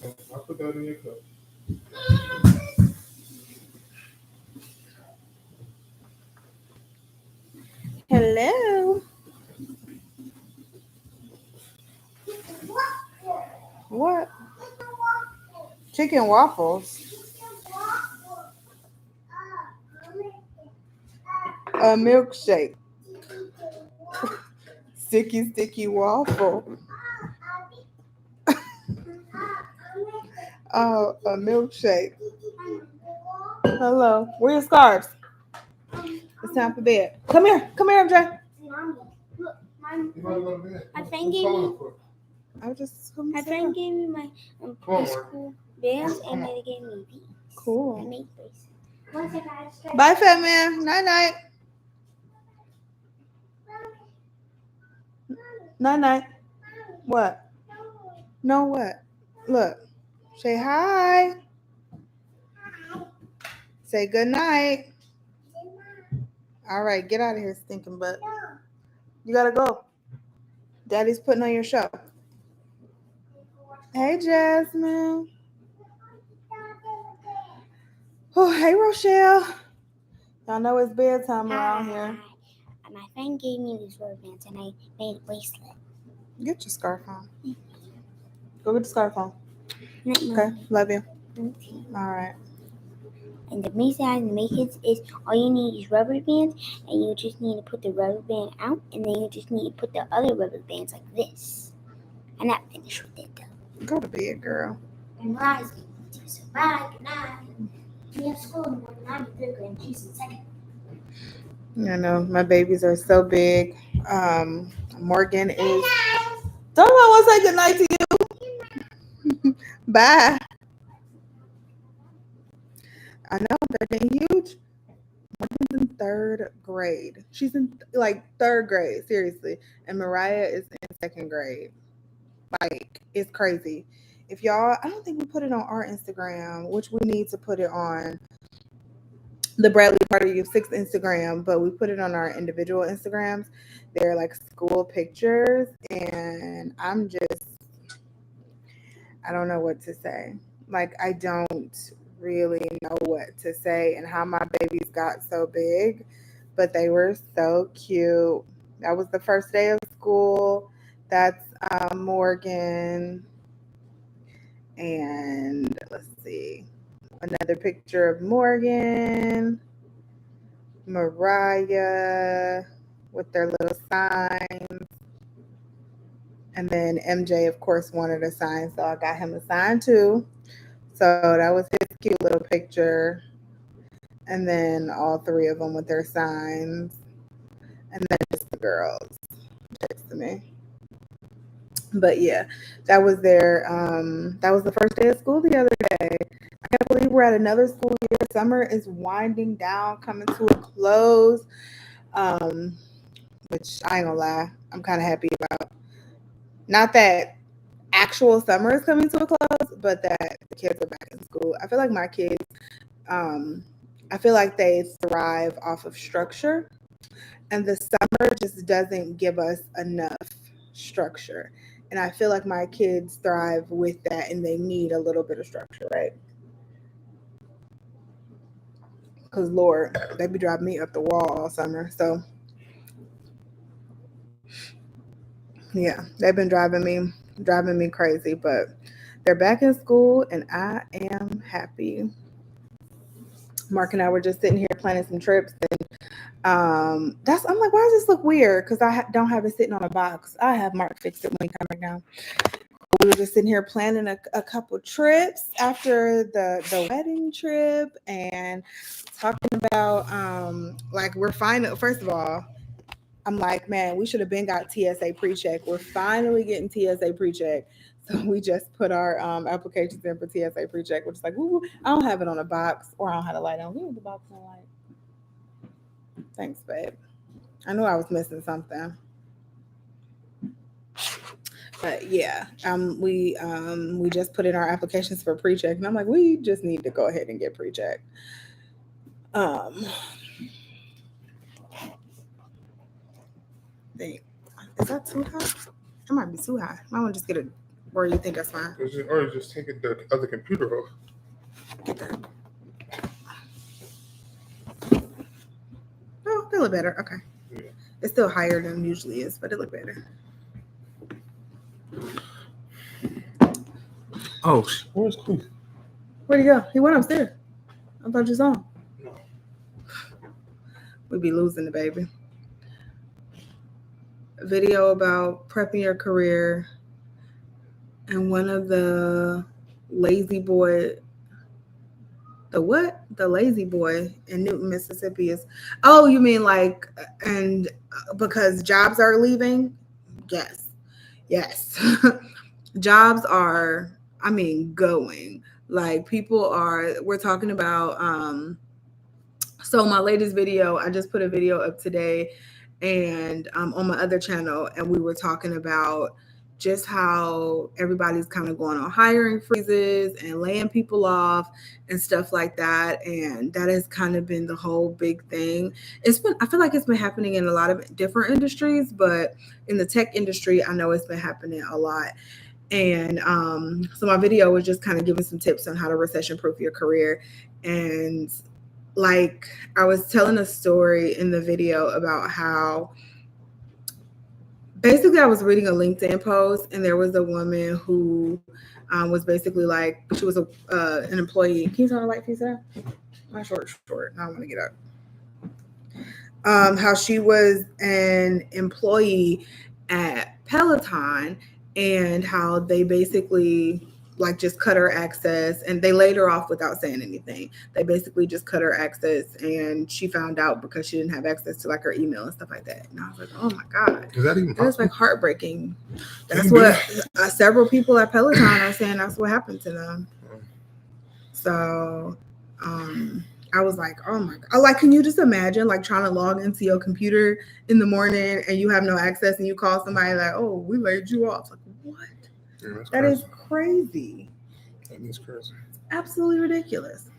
I put that in your cup. Hello. What? Chicken waffles. A milkshake. Sticky waffle. Oh, a milkshake. Hello. Where are your scarves? It's time for bed. Come here. Come here, MJ. Look, You want to go to bed? my Who's friend gave calling me. for? I was just My friend gave me my Come on, preschool bands, and they gave me these. I Cool. made bracelets. One second, I just tried. Bye, fat man. Night night. Night night. What? No, what? Look. Say hi. Say good night. All right, get out of here, stinking butt. You gotta go. Daddy's putting on your show. Hey, Jasmine. Oh, hey, Rochelle. Y'all know it's bedtime around here. My friend gave me these rubber bands, and I made a bracelet. Get your scarf on. Go get the scarf on. Night, Okay, love you. Okay. All right. And the reason I make it is all you need is rubber bands, and you just need to put the rubber band out, and then you just need to put the other rubber bands like this. I'm not finished with it though. Go to bed, girl. And rising to survive good night. We have school in the morning. I'm in third grade, and she's in second. I know my babies are so big. Morgan is. Don't I want to say good night to you? Bye. I know they're getting huge. Morgan's in third grade. She's in like third grade, seriously. And Mariah is in second grade. Like, it's crazy. If y'all, I don't think we put it on our Instagram, which we need to put it on the Bradley Party of Six Instagram, but we put it on our individual Instagrams. They're like school pictures, and I don't know what to say. Like, I don't really know what to say and how my babies got so big, but they were so cute. That was the first day of school. That's Morgan. And let's see, another picture of Morgan, Mariah with their little signs. And then MJ, of course, wanted a sign, so I got him a sign too. So that was his cute little picture. And then all three of them with their signs. And then just the girls next to me. But yeah, that was that was the first day of school the other day. I can't believe we're at another school year. Summer is winding down, coming to a close. Which I ain't gonna lie, I'm kind of happy about. Not that actual summer is coming to a close, but that the kids are back in school. I feel like my kids, I feel like they thrive off of structure, and the summer just doesn't give us enough structure. And I feel like my kids thrive with that, and they need a little bit of structure, right? Because Lord, they be driving me up the wall all summer. So yeah, they've been driving me crazy, but they're back in school, and I am happy. Mark and I were just sitting here planning some trips, and I'm like, why does this look weird? Because I don't have it sitting on a box. I have Mark fix it when he comes back down. We were just sitting here planning a couple trips after the wedding trip, and talking about like, we're finding, first of all, I'm like, man, we should have been got TSA pre-check. We're finally getting TSA pre-check. So we just put our applications in for TSA pre-check, which is like, woo, I don't have it on a box, or I don't have the light on. We have the box on light. Thanks, babe. I knew I was missing something. But yeah, we just put in our applications for pre-check, and I'm like, we just need to go ahead and get pre-check. Is that too high? It might be too high. I want to just get a Or you think that's fine? Or just take the other computer off. Get that. Oh, they look better. Okay. Yeah. It's still higher than it usually is, but it look better. Oh, where's Queen? Where'd he go? He went upstairs. I thought you saw him. No. We be losing the baby. A video about prepping your career, and one of the lazy boy. The what? The lazy boy in Newton, Mississippi is. Oh, you mean like, and because jobs are leaving? Yes. Jobs are, going. Like we're talking about, so my latest video, I just put a video up today and on my other channel, and we were talking about just how everybody's kind of going on hiring freezes and laying people off and stuff like that. And that has kind of been the whole big thing. I feel like it's been happening in a lot of different industries, but in the tech industry, I know it's been happening a lot. And so my video was just kind of giving some tips on how to recession-proof your career. And like I was telling a story in the video about how basically I was reading a LinkedIn post, and there was a woman who was basically like, she was an employee. Can you turn the light piece out? My short. I don't want to get up. How she was an employee at Peloton, and how they basically like just cut her access, and they laid her off without saying anything. They basically just cut her access, and she found out because she didn't have access to like her email and stuff like that. And I was like, oh my God. Is that even That's like heartbreaking. That's what several people at Peloton are saying. That's what happened to them. So I was like, oh my God. Like, can you just imagine like trying to log into your computer in the morning and you have no access, and you call somebody like, oh, we laid you off. Like, what? Yeah, that is crazy. That is crazy. It's absolutely ridiculous.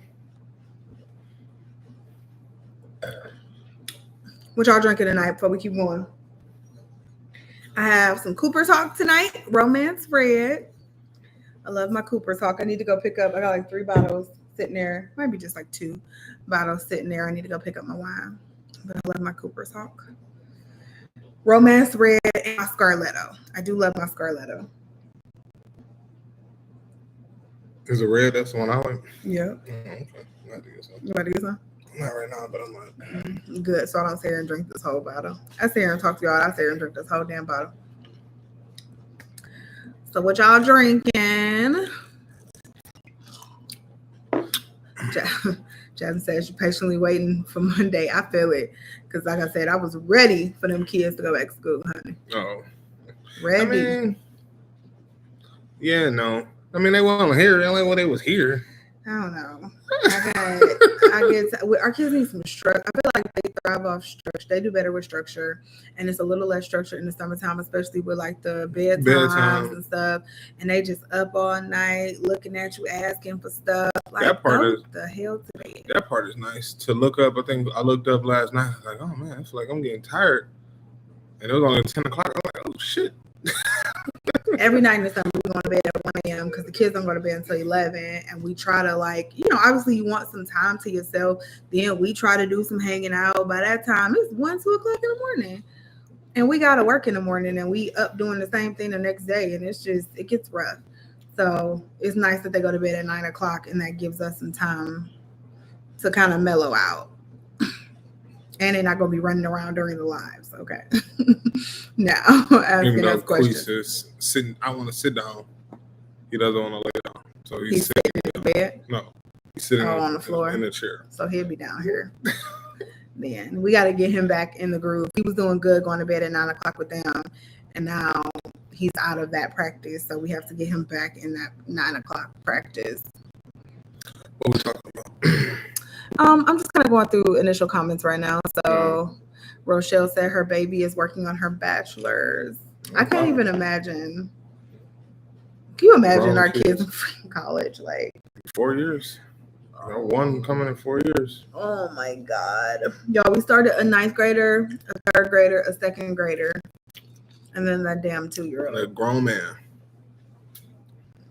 What y'all drinking tonight before we keep going? I have some Cooper's Hawk tonight, romance red. I love my Cooper's Hawk. I need to go pick up. I got like 3 bottles sitting there. Might be just like 2 bottles sitting there. I need to go pick up my wine. But I love my Cooper's Hawk. Romance red and my Scarletto. I do love my Scarletto. Is it red? That's the one I like. Yeah. Okay. I do get some. You want to get some? Not right now, but I'm like. Good. So I don't sit here and drink this whole bottle. I sit here and talk to y'all. I sit here and drink this whole damn bottle. So what y'all drinking? Jasmine says she's patiently waiting for Monday. I feel it. Because like I said, I was ready for them kids to go back to school, honey. Oh. Ready. Yeah, no. I mean, they weren't here. The only way they was here. I don't know. Our kids need some structure. I feel like they thrive off structure. They do better with structure, and it's a little less structure in the summertime, especially with like the bedtimes and stuff. And they just up all night looking at you, asking for stuff. Like, that part is the hell to bed. That part is nice to look up. I think I looked up last night. I was like, oh man, it's like I'm getting tired, and it was only 10 o'clock. I'm like, oh shit. Every night in the summer, we go to bed at 1 a.m. because the kids don't go to bed until 11. And we try to, like, obviously you want some time to yourself. Then we try to do some hanging out. By that time, it's 1, 2 o'clock in the morning. And we got to work in the morning, and we up doing the same thing the next day. And it gets rough. So it's nice that they go to bed at 9 o'clock, and that gives us some time to kind of mellow out. And they're not going to be running around during the lives. Okay. Now, asking us questions. I want to sit down. He doesn't want to lay down. So he's sitting in the bed? No. He's sitting on the floor. In the chair. So he'll be down here. Man, we got to get him back in the groove. He was doing good going to bed at 9 o'clock with them. And now he's out of that practice. So we have to get him back in that 9 o'clock practice. What are we talking about? I'm just kind of going through initial comments right now. So Rochelle said her baby is working on her bachelor's. I can't even imagine. Can you imagine our kids in college? Like 4 years. One coming in 4 years. Oh my God. Y'all, we started a 9th grader, a 3rd grader, a 2nd grader, and then that damn 2-year-old. A grown man.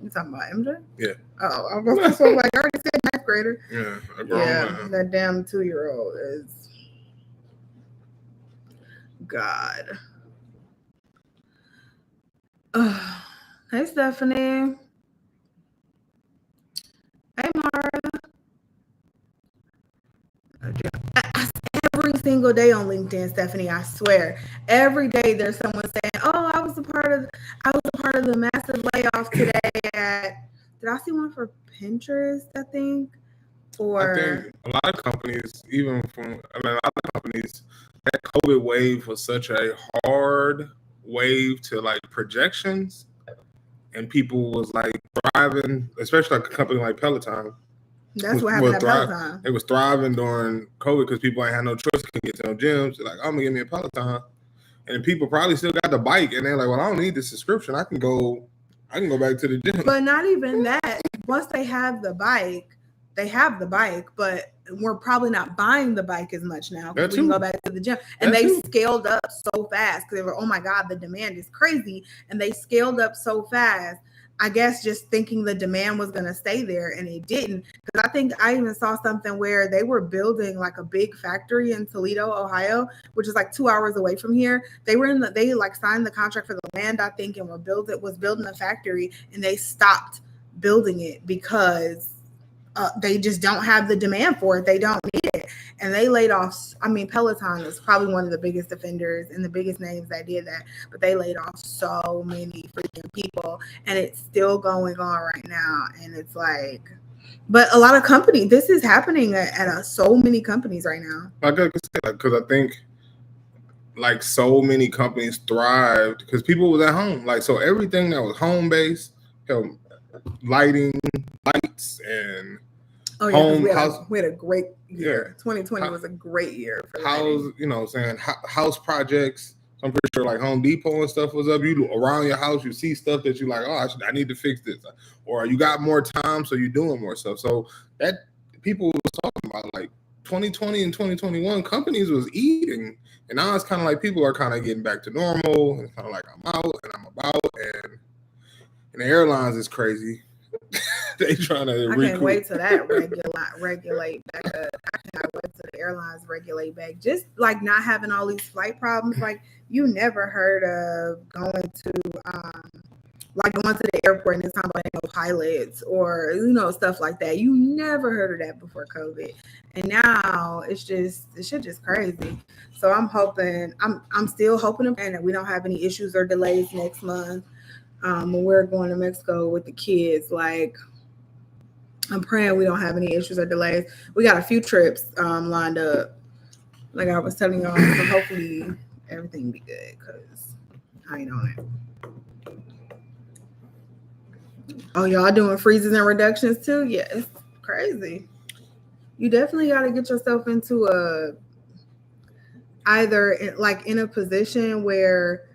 You talking about MJ? Yeah. Oh, I was so like I already said ninth grader. Yeah, a grown man. That damn 2-year-old is God. Hey Stephanie. Hey Mara. Every single day on LinkedIn, Stephanie, I swear. Every day there's someone saying, "Oh, I was a part of the massive layoff today at." Did I see one for Pinterest? I think. I think a lot of companies, that COVID wave was such a hard wave to like projections, and people was like thriving, especially like a company like Peloton. That's what happened at Peloton. It was thriving during COVID because people ain't had no choice, couldn't get to no gyms. They're like, I'm gonna give me a Peloton, and people probably still got the bike, and they're like, well, I don't need the subscription. I can go back to the gym. But not even that. Once they have the bike, but we're probably not buying the bike as much now because we can go back to the gym. And they scaled up so fast because they were, oh my God, the demand is crazy. And they scaled up so fast, I guess just thinking the demand was going to stay there, and it didn't. Because I think I even saw something where they were building like a big factory in Toledo, Ohio, which is like 2 hours away from here. They like signed the contract for the land, I think, and was building a factory, and they stopped building it because they just don't have the demand for it. They don't need it. And they laid off, Peloton was probably one of the biggest offenders and the biggest names that did that, but they laid off so many freaking people, and it's still going on right now. And it's like, but a lot of companies, this is happening at so many companies right now. Because I think like so many companies thrived because people was at home. Like, so everything that was home based, lighting, lights, and we had a great year. 2020 was a great year for house projects. So I'm pretty sure like Home Depot and stuff was up. You around your house, you see stuff that you like, oh, I need to fix this, or you got more time, so you're doing more stuff. So that people was talking about like 2020 and 2021, companies was eating, and now it's kind of like people are kind of getting back to normal, and it's kind of like I'm out and I'm about, and the airlines is crazy. They trying to. I can't wait till that regulate back up. I can't wait till the airlines regulate back. Just like not having all these flight problems. Like you never heard of going to the airport and it's talking about no pilots or stuff like that. You never heard of that before COVID, and now it's shit just crazy. So I'm still hoping that we don't have any issues or delays next month. When we're going to Mexico with the kids, like I'm praying we don't have any issues or delays. We got a few trips lined up, like I was telling y'all. So hopefully everything be good because I ain't on it. Oh, y'all doing freezes and reductions too? Yeah, it's crazy. You definitely got to get yourself into either in a position where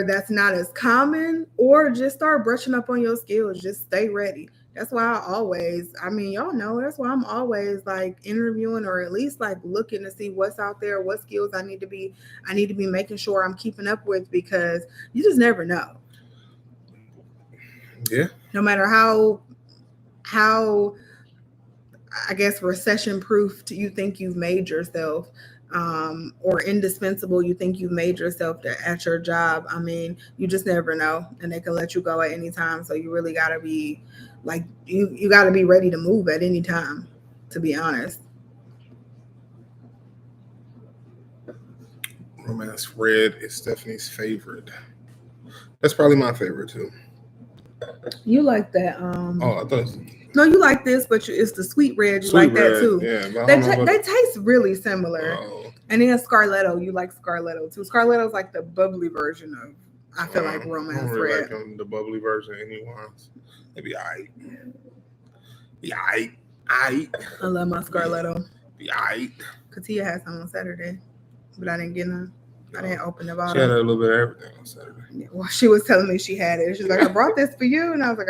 that's not as common, or just start brushing up on your skills. Just stay ready. That's why y'all know, that's why I'm always like interviewing, or at least like looking to see what's out there, what skills I need to be making sure I'm keeping up with, because you just never know. Yeah. No matter how I guess recession proof you think you've made yourself, or indispensable you think you've made yourself at your job. You just never know, and they can let you go at any time. So you really gotta be like you gotta be ready to move at any time, to be honest. Romance red is Stephanie's favorite. That's probably my favorite too. You like that? I thought. No, you like this, but it's the sweet red. You like that too. Yeah, they taste really similar. And then Scarletto, you like Scarletto too. Scarletto's like the bubbly version of, I feel like, romance I don't really red. Like the bubbly version anymore. Maybe I love my Scarletto. Katia had some on Saturday, but I didn't get none. I didn't open the bottle. She had a little bit of everything on Saturday. Yeah, well, she was telling me she had it. She's like, I brought this for you. And I was like,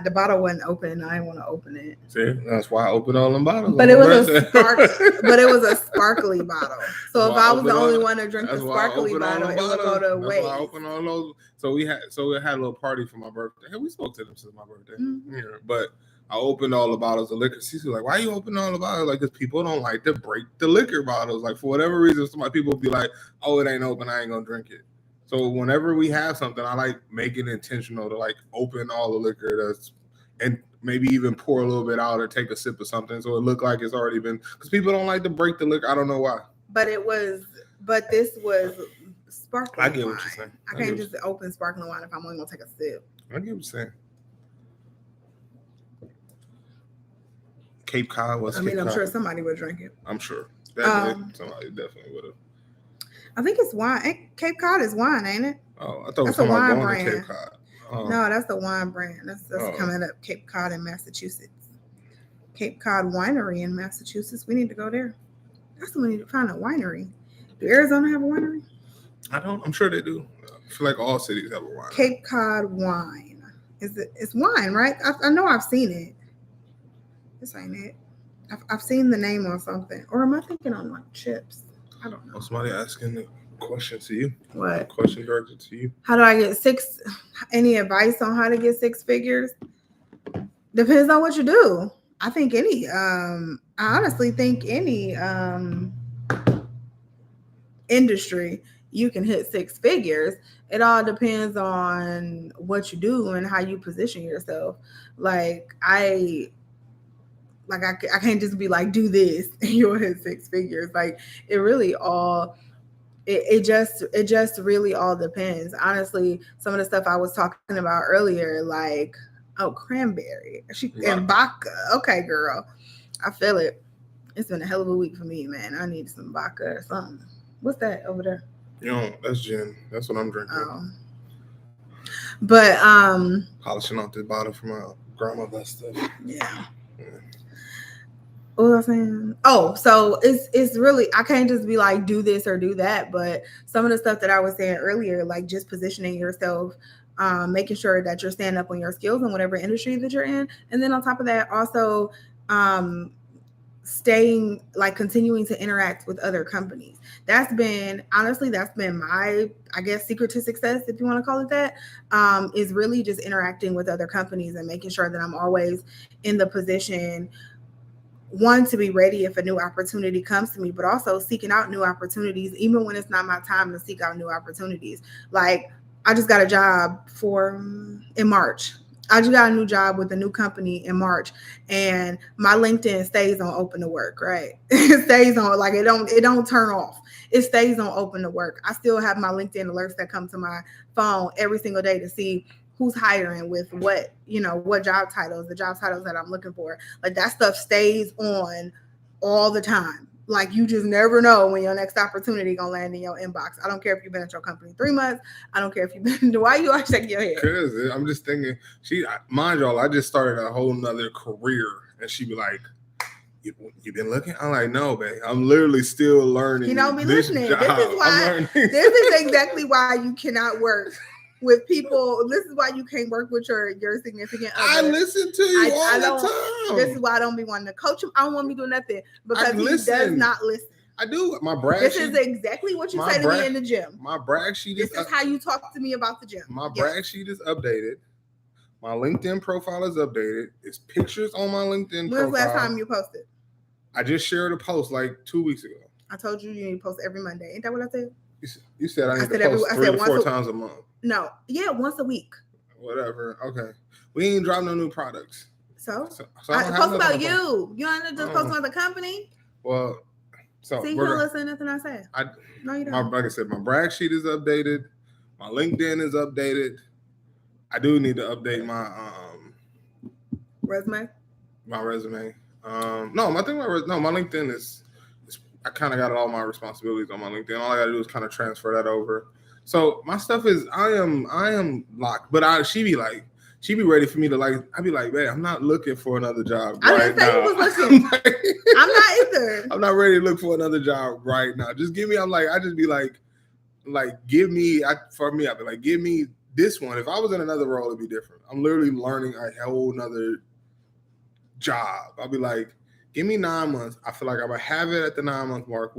The bottle wasn't open. I didn't want to open it. See, that's why I opened all them bottles. But it was a sparkly bottle. So if I was the only one to drink the sparkly bottle, it would go to waste. That's why I opened all those. So we had a little party for my birthday. Hey, we spoke to them since my birthday. Mm-hmm. Yeah, but I opened all the bottles of liquor. She's like, "Why you opening all the bottles?" Like, because people don't like to break the liquor bottles. Like, for whatever reason, some people be like, "Oh, it ain't open. I ain't gonna drink it." So whenever we have something, I like make it intentional to like open all the liquor and maybe even pour a little bit out or take a sip of something so it look like it's already been, because people don't like to break the liquor. I don't know why. But this was sparkling I get wine. What you're saying. I can't just open sparkling wine if I'm only gonna take a sip. I get what you're saying. Cape Cod was. I'm sure somebody would drink it. I'm sure. Somebody definitely would have. I think it's wine. Cape Cod is wine, ain't it? Oh, I thought it was somebody going brand. To Cape Cod. No, that's the wine brand. That's coming up. Cape Cod in Massachusetts. Cape Cod Winery in Massachusetts. We need to go there. That's when we need to find a winery. Do Arizona have a winery? I'm sure they do. I feel like all cities have a winery. Cape Cod wine. It's wine, right? I know I've seen it. This ain't it. I've seen the name on something. Or am I thinking on like chips? I don't know. Somebody asking the question to you. What? Question directed to you. How do I get any advice on how to get 6 figures? Depends on what you do. I think I honestly think any industry you can hit 6 figures. It all depends on what you do and how you position yourself. I can't just be like, do this and you'll hit 6 figures. Like it really all, it just really all depends. Honestly, some of the stuff I was talking about earlier, like, cranberry and vodka. Okay, girl, I feel it. It's been a hell of a week for me, man. I need some vodka or something. What's that over there? That's gin. That's what I'm drinking. Oh. But polishing off this bottle from my grandmother's stuff. Yeah. What was I saying? Oh, so it's really, I can't just be like, do this or do that. But some of the stuff that I was saying earlier, like just positioning yourself, making sure that you're standing up on your skills in whatever industry that you're in. And then on top of that, also continuing to interact with other companies. That's been my, I guess, secret to success, if you want to call it that, is really just interacting with other companies and making sure that I'm always in the position, one, to be ready if a new opportunity comes to me, but also seeking out new opportunities, even when it's not my time to seek out new opportunities. Like I just got a job in March. I just got a new job with a new company in March, and my LinkedIn stays on open to work, right? It stays on, like it don't turn off. It stays on open to work. I still have my LinkedIn alerts that come to my phone every single day to see who's hiring with what job titles, the job titles that I'm looking for. Like that stuff stays on all the time. Like you just never know when your next opportunity gonna land in your inbox. I don't care if you've been at your company 3 months. I don't care if you've been. Why you always shaking your head? Because I'm just thinking. Mind y'all, I just started a whole nother career, and she be like, "You been looking?" I'm like, "No, babe. I'm literally still learning." You don't be listening. This is why. This is exactly why you cannot work with people. This is why you can't work with your significant other. I listen to you all the time. This is why I don't be wanting to coach him. I don't want to be doing nothing because he does not listen. I do. My brag This sheet, is exactly what you say to me in the gym. My brag sheet is how you talk to me about the gym. My brag sheet is updated. My LinkedIn profile is updated. It's pictures on my LinkedIn profile. When's the last time you posted? I just shared a post like 2 weeks ago. I told you need to post every Monday. Ain't that what I said? You said I need to post 3 to 4 times a month. No. Yeah, once a week. Whatever. Okay. We ain't dropping no new products. So I post about you. You don't just post about the company? Well, so see, you don't listen to nothing I say. No, you don't. Like I said, my brag sheet is updated. My LinkedIn is updated. I do need to update my resume. My resume. My LinkedIn is I kind of got all my responsibilities on my LinkedIn. All I got to do is kind of transfer that over. So my stuff is I am locked. But she be ready for me to like. I be like, man, I'm not looking for another job right now. I didn't say you was looking. I'm not either. I'm not ready to look for another job right now. Just give me. I just be like, give me. I'd be like, give me this one, if I was in another role, it'd be different. I'm literally learning a whole nother job. I'll be like, give me 9 months. I feel like I'm gonna have it at the 9-month mark.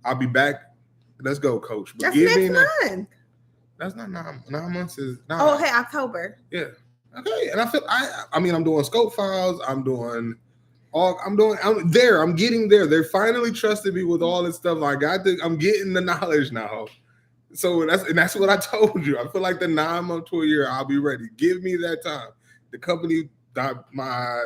I'll be back. Let's go, coach. But That's give me next month. That's not 9 months. Is 9. Oh, hey, October. Yeah. Okay. And I mean, I'm doing scope files. I'm getting there. They finally trusted me with all this stuff. I'm getting the knowledge now. So that's what I told you. I feel like the 9 month to a year, I'll be ready. Give me that time. The company, my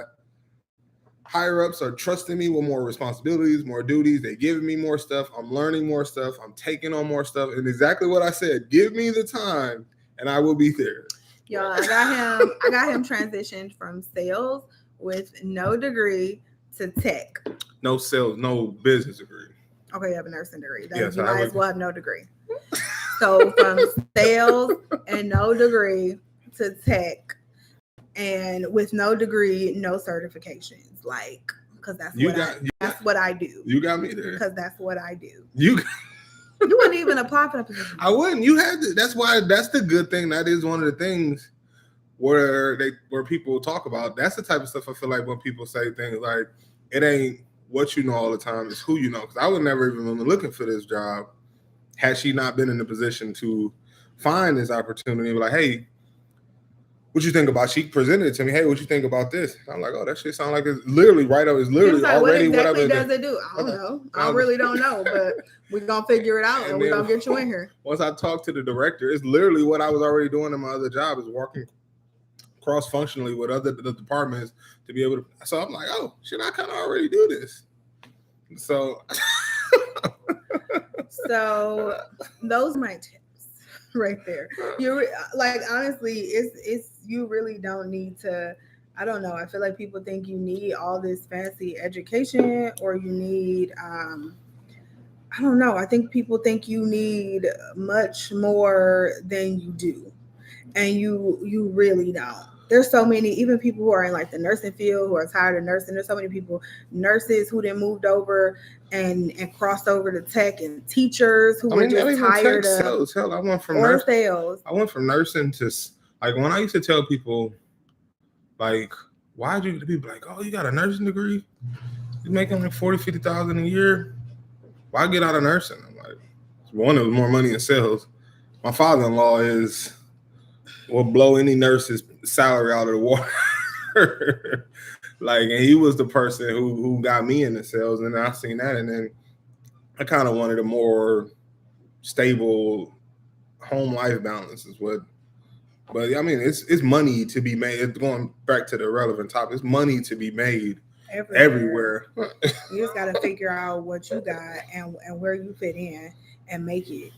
higher ups are trusting me with more responsibilities, more duties. They giving me more stuff. I'm learning more stuff. I'm taking on more stuff. And exactly what I said, give me the time and I will be there. Y'all, I got him transitioned from sales with no degree to tech. No sales, no business degree. Okay, you have a nursing degree. Yes, you might as well have no degree. So from sales and no degree to tech, and with no degree, no certifications. Like, because that's what I do. You got me there. Because that's what I do. You wouldn't even apply for that position. I wouldn't. You had to. That's the good thing. That is one of the things where people talk about. That's the type of stuff I feel like when people say things like, it ain't what you know all the time, it's who you know. Because I would never even been looking for this job had she not been in the position to find this opportunity. Like, hey, what you think about? She presented it to me. Hey, what you think about this? I'm like, oh, that shit sound like it's literally right up. It's literally already what exactly does it do? I don't know. I really don't know, but we're gonna figure it out and we're gonna get you in here. Once I talked to the director, it's literally what I was already doing in my other job, is working cross-functionally with the departments to be able to. So I'm like, oh shit, I kind of already do this. So those are my tips right there. You're like, honestly, it's you really don't need to. I don't know. I feel like people think you need all this fancy education or you need I don't know. I think people think you need much more than you do. And you really don't. There's so many, even people who are in like the nursing field who are tired of nursing. There's so many people, nurses who then moved over and crossed over to tech, and teachers who were just tired of sales. Hell, I went from sales. I went from nursing to, like, when I used to tell people, like, why'd you people like, oh, you got a nursing degree? You're making like $40,000-$50,000 a year. Why get out of nursing? I'm like, one, it was more money in sales. My father-in-law will blow any nurse's salary out of the water. Like, and he was the person who got me into sales, and I seen that, and then I kind of wanted a more stable home life balance is what. But I mean, it's money to be made. It's going back to the relevant topic. It's money to be made everywhere. You just got to figure out what you got and where you fit in and make it.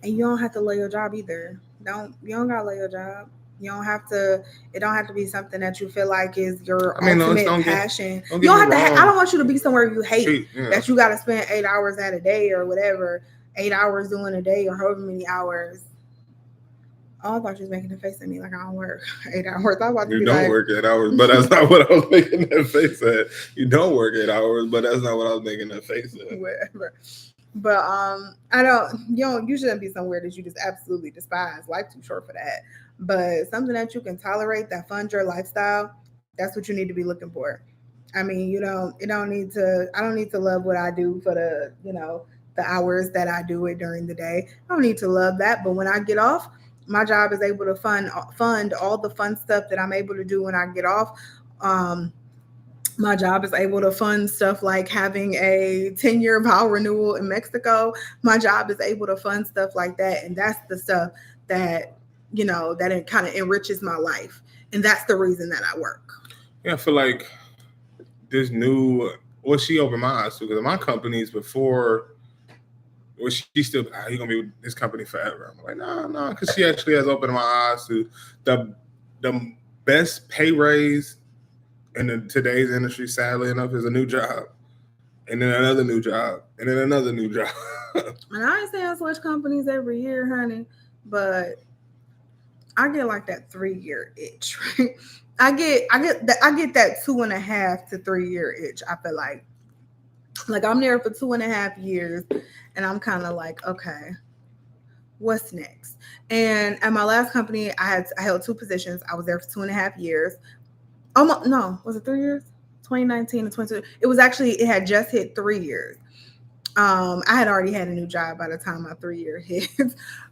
And you don't have to love your job either. You don't gotta love your job. You don't have to. It don't have to be something that you feel like is your ultimate passion. You don't have to. I don't want you to be somewhere you hate. That you got to spend 8 hours at a day or whatever. 8 hours doing a day or however many hours. Oh, I thought you was making a face at me like I don't work 8 hours. I about to you don't work 8 hours, but that's not what I was making that face at. You don't work 8 hours, but that's not what I was making that face at. Whatever. But I don't. You shouldn't be somewhere that you just absolutely despise. Life's too short for that. But something that you can tolerate, that funds your lifestyle, that's what you need to be looking for. I mean, I don't need to love what I do for the hours that I do it during the day. I don't need to love that. But when I get off, my job is able to fund all the fun stuff that I'm able to do when I get off. My job is able to fund stuff like having a 10-year vow renewal in Mexico. My job is able to fund stuff like that. And that's the stuff that, that it kind of enriches my life. And that's the reason that I work. Yeah, I feel like this she opened my eyes to, because my companies before, she still, you're going to be with this company forever. I'm like, no, because she actually has opened my eyes to the best pay raise in today's industry, sadly enough, is a new job, and then another new job, and then another new job. And I ain't saying I switch companies every year, honey, but I get like that 3-year itch, right? I get that 2.5 to 3 year itch. I feel like I'm there for 2.5 years, and I'm kind of like, okay, What's next? And at my last company, I held 2 positions. I was there for 2.5 years. Almost, no, was it 3 years? 2019 and 22. It had just hit 3 years. I had already had a new job by the time my 3 year hit.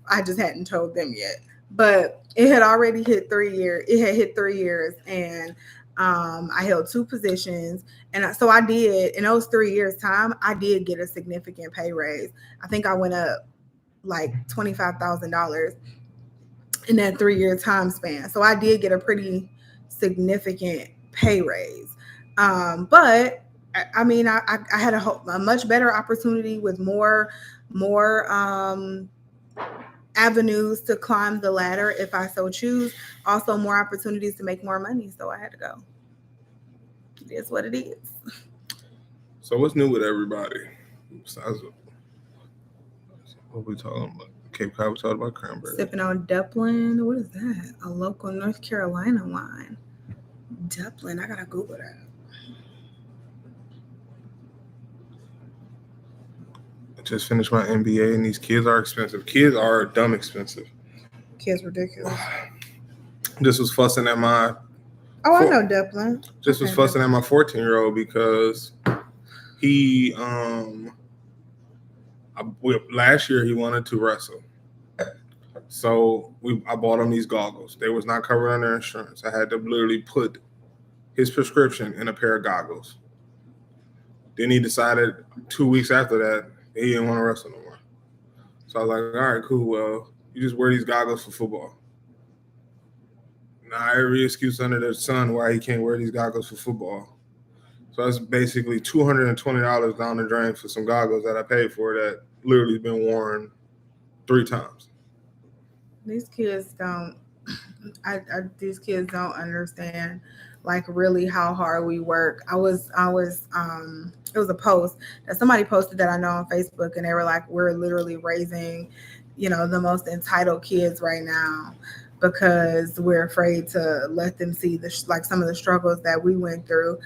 I just hadn't told them yet. But it had already hit 3 years. It had hit 3 years, and I held 2 positions. And so I did, in those 3 years' time, I did get a significant pay raise. I think I went up like $25,000 in that 3 year time span. So I did get a pretty significant pay raise. But I mean, I had a much better opportunity with more avenues to climb the ladder if I so choose. Also, more opportunities to make more money. So I had to go. It is what it is. So what's new with everybody? Besides what we talking about? Cape Cod, we talking about cranberry. Sipping on Dublin. What is that? A local North Carolina wine. Dublin. I gotta Google that. I just finished my MBA, and these kids are expensive. Kids are dumb expensive. Kids ridiculous. Just was fussing at my. Oh, I know Dublin. Just was fussing at my 14-year-old because he last year he wanted to wrestle. So I bought him these goggles. They was not covered under insurance. I had to literally put his prescription in a pair of goggles. Then he decided 2 weeks after that he didn't want to wrestle no more. So I was like, all right, cool. Well, you just wear these goggles for football. Now every excuse under the sun why he can't wear these goggles for football. So that's basically $220 down the drain for some goggles that I paid for that literally been worn 3 times. These kids don't. These kids don't understand, like, really how hard we work. It was a post that somebody posted that I know on Facebook, and they were like, we're literally raising, the most entitled kids right now because we're afraid to let them see some of the struggles that we went through.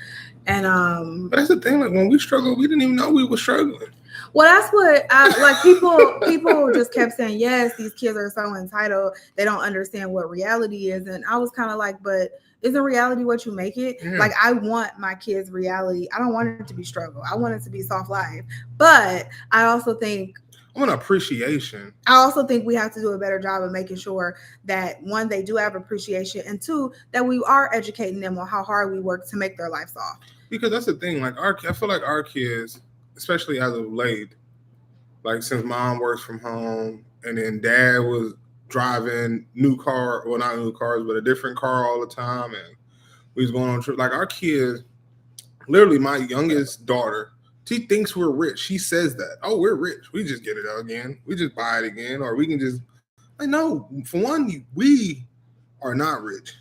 And but that's the thing, like when we struggled, we didn't even know we were struggling. Well, that's what people just kept saying, yes, these kids are so entitled. They don't understand what reality is. And I was kind of like, but isn't reality what you make it? Yeah. Like, I want my kids' reality. I don't want it to be struggle. I want it to be soft life. But I also think I want appreciation. I also think we have to do a better job of making sure that, 1, they do have appreciation, and 2, that we are educating them on how hard we work to make their life soft. Because that's the thing. Like I feel like our kids, especially as of late, like since mom works from home and then dad was driving not new cars, but a different car all the time, and we was going on trips. Like our kids, literally my youngest daughter, she thinks we're rich. She says that, oh, we're rich. We just get it again. We just buy it again, or we can just, like, no, for one, we are not rich.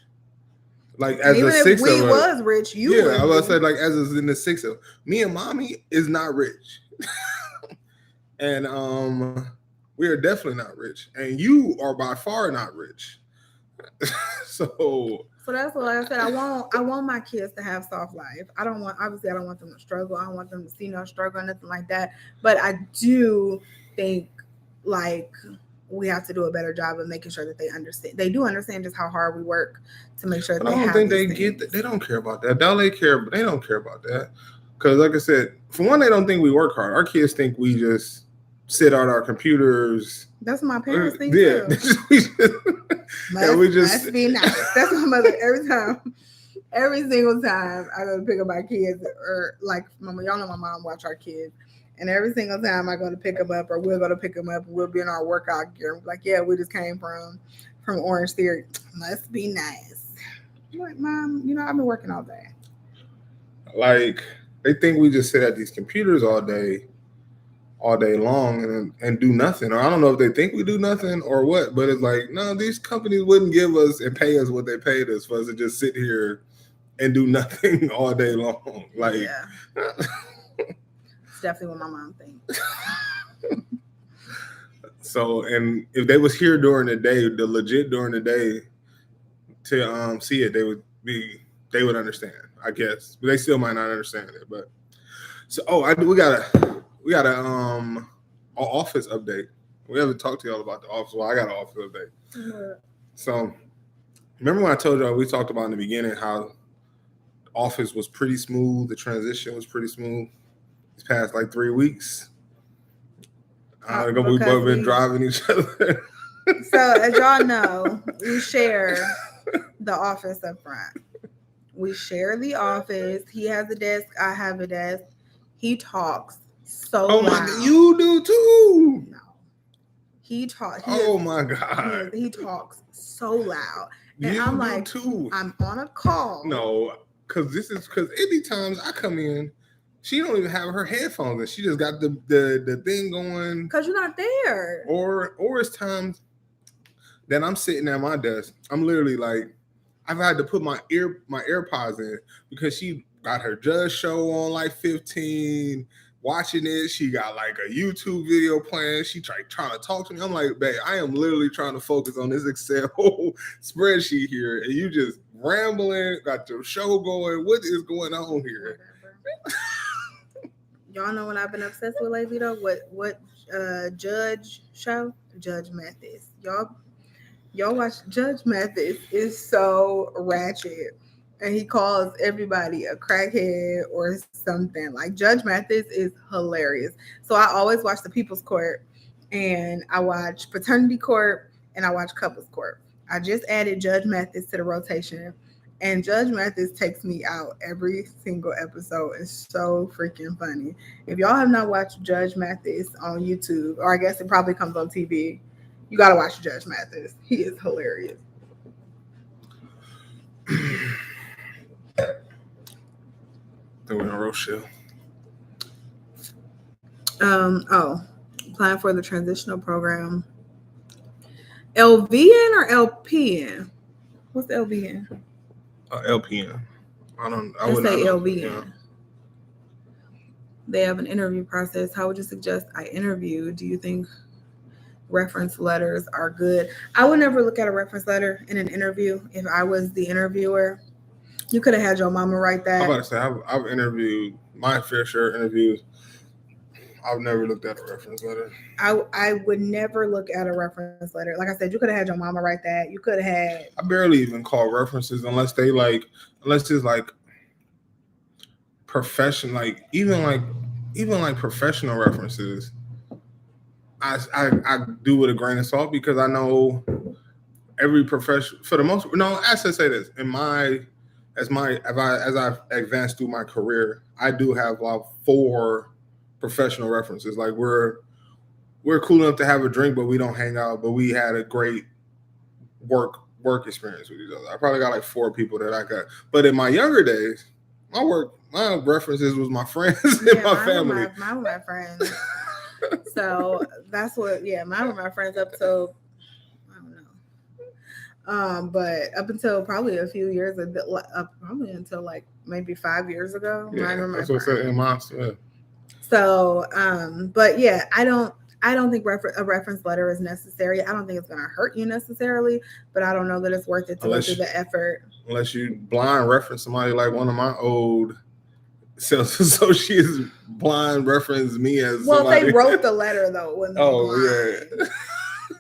Like as even a six if we of was rich, I was about to say, like as in the 6 of me and mommy is not rich. And we are definitely not rich. And you are by far not rich. So that's what I said. I want my kids to have soft life. I don't want them to struggle. I don't want them to see no struggle or nothing like that. But I do think, like, we have to do a better job of making sure that they understand. They do understand just how hard we work to make sure that they have. I don't think they get that. They don't care about that. They care, but they don't care about that. Because, like I said, for one, they don't think we work hard. Our kids think we just sit at our computers. That's what my parents think too. We just must be nice. That's my mother every single time I go to pick up my kids, or like y'all know my mom watch our kids. And every single time I go to pick them up, or we'll go to pick them up, we'll be in our workout gear. Like, yeah, we just came from Orange Theory. Must be nice. I'm like, Mom, I've been working all day. Like, they think we just sit at these computers all day long and do nothing. Or I don't know if they think we do nothing or what, but it's like, no, these companies wouldn't give us and pay us what they paid us for us to just sit here and do nothing all day long. Like, yeah. It's definitely what my mom thinks. So, and if they was here during the day, during the day to see it, they would understand, I guess. But they still might not understand it. But so, we got a office update. We haven't talked to y'all about the office. Well, I got an office update. So, remember when I told y'all we talked about in the beginning how office was pretty smooth, the transition was pretty smooth. These past like 3 weeks, we both been driving each other. So, as y'all know, we share the office up front. We share the office. He has a desk. I have a desk. He talks so loud. My God, you do too. No. He talks. My God. He talks so loud. And you I'm do like, too. I'm on a call. No, because any times I come in, she don't even have her headphones and she just got the thing going. Because you're not there. Or it's times that I'm sitting at my desk. I'm literally like, I've had to put my AirPods in because she got her judge show on like 15, watching it. She got like a YouTube video playing. She trying to talk to me. I'm like, babe, I am literally trying to focus on this Excel spreadsheet here, and you just rambling, got your show going. What is going on here? Y'all know what I've been obsessed with lately though? What judge show? Judge Mathis. Y'all watch Judge Mathis is so ratchet. And he calls everybody a crackhead or something. Like Judge Mathis is hilarious. So I always watch the People's Court and I watch Paternity Court and I watch Couples Court. I just added Judge Mathis to the rotation and Judge Mathis takes me out every single episode. It's so freaking funny. If y'all have not watched Judge Mathis on YouTube, or I guess it probably comes on TV, you got to watch Judge Mathis. He is hilarious. Then we're on Rochelle. Applying for the transitional program. LVN or LPN? What's LVN? LPN. I would say LVN. Yeah. They have an interview process. How would you suggest I interview? Do you think reference letters are good? I would never look at a reference letter in an interview if I was the interviewer. You could have had your mama write that. I'm about to say, I've interviewed my fair share of interviews. I've never looked at a reference letter. I would never look at a reference letter. Like I said, you could have had your mama write that. You could have had. I barely even call references unless it's like professional, like even professional references. I do with a grain of salt because I know every profession for the most. No, I should say this as I've advanced through my career, I do have like 4 professional references. Like we're cool enough to have a drink, but we don't hang out. But we had a great work experience with each other. I probably got like 4 people that I got. But in my younger days, my references was my friends and my family. Mine were my friends. So that's what. Yeah, mine were my friends up till. But up until probably a few years, probably until like maybe 5 years ago. Yeah, that's what I said in my. Yeah. So, but yeah, I don't think a reference letter is necessary. I don't think it's going to hurt you necessarily, but I don't know that it's worth it to go through the effort. Unless you blind reference somebody like one of my old sales associates blind reference me as somebody. They wrote the letter though. Yeah.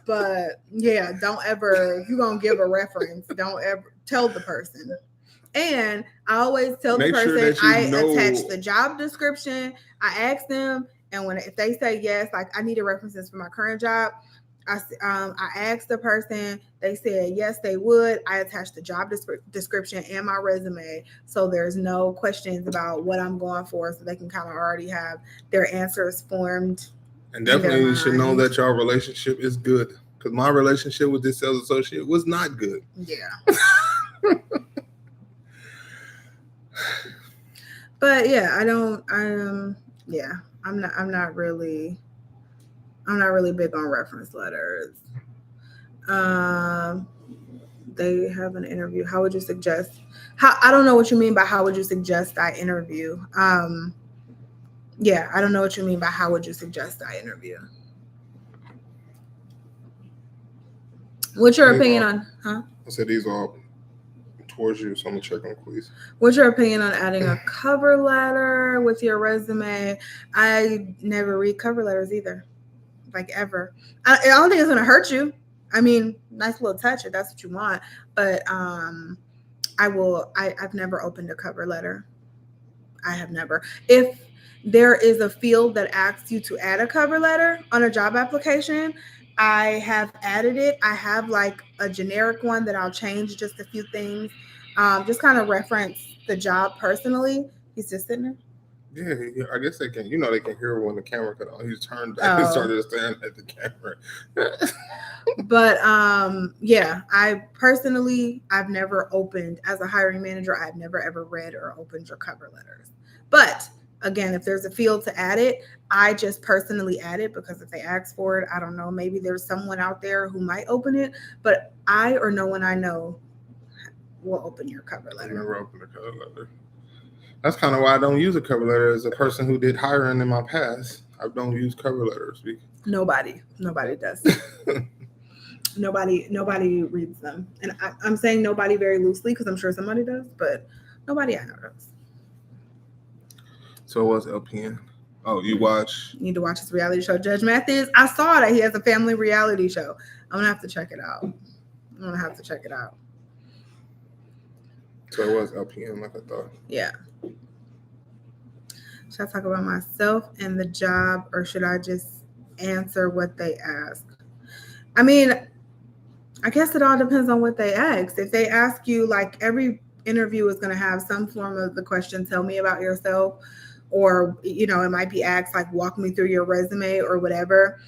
But yeah, don't ever, if you're going to give a reference, don't ever tell the person. And I always tell the person, attach the job description. I ask them, and if they say yes, like I need a references for my current job, I asked the person, they said yes, they would. I attached the job description and my resume, so there's no questions about what I'm going for, so they can kind of already have their answers formed. And definitely you should know that your relationship is good, because my relationship with this sales associate was not good. Yeah. But yeah, I'm not really big on reference letters. They have an interview. How would you suggest? I don't know what you mean by how would you suggest I interview? Yeah, I don't know what you mean by how would you suggest I interview? What's your opinion on? Huh? I said these are towards you, so I'm gonna check them, please. What's your opinion on adding a cover letter with your resume? I never read cover letters either. like ever. I don't think it's gonna hurt you. I mean, nice little touch if that's what you want. But I've never opened a cover letter. I have never. If there is a field that asks you to add a cover letter on a job application, I have added it. I have like a generic one that I'll change just a few things, just kind of reference the job personally. He's just sitting there. Yeah, I guess they can. They can hear when the camera cut on. He's turned back Oh. and started to stand at the camera. But yeah, I've never opened, as a hiring manager, I've never ever read or opened your cover letters. But again, if there's a field to add it, I just personally add it because if they ask for it, I don't know, maybe there's someone out there who might open it, but I or no one I know will open your cover I letter. never opened a cover letter. That's kind of why I don't use a cover letter. As a person who did hiring in my past, I don't use cover letters. Nobody does. Nobody reads them, and I'm saying nobody very loosely because I'm sure somebody does, but nobody I know does. So what's LPN? Oh, you watch? You need to watch his reality show, Judge Mathis. I saw that he has a family reality show. I'm gonna have to check it out. So it was LPN, like I thought. Yeah. Should I talk about myself and the job, or should I just answer what they ask? I mean, I guess it all depends on what they ask. If they ask you, like, every interview is going to have some form of the question, tell me about yourself, or, it might be asked, like, walk me through your resume or whatever.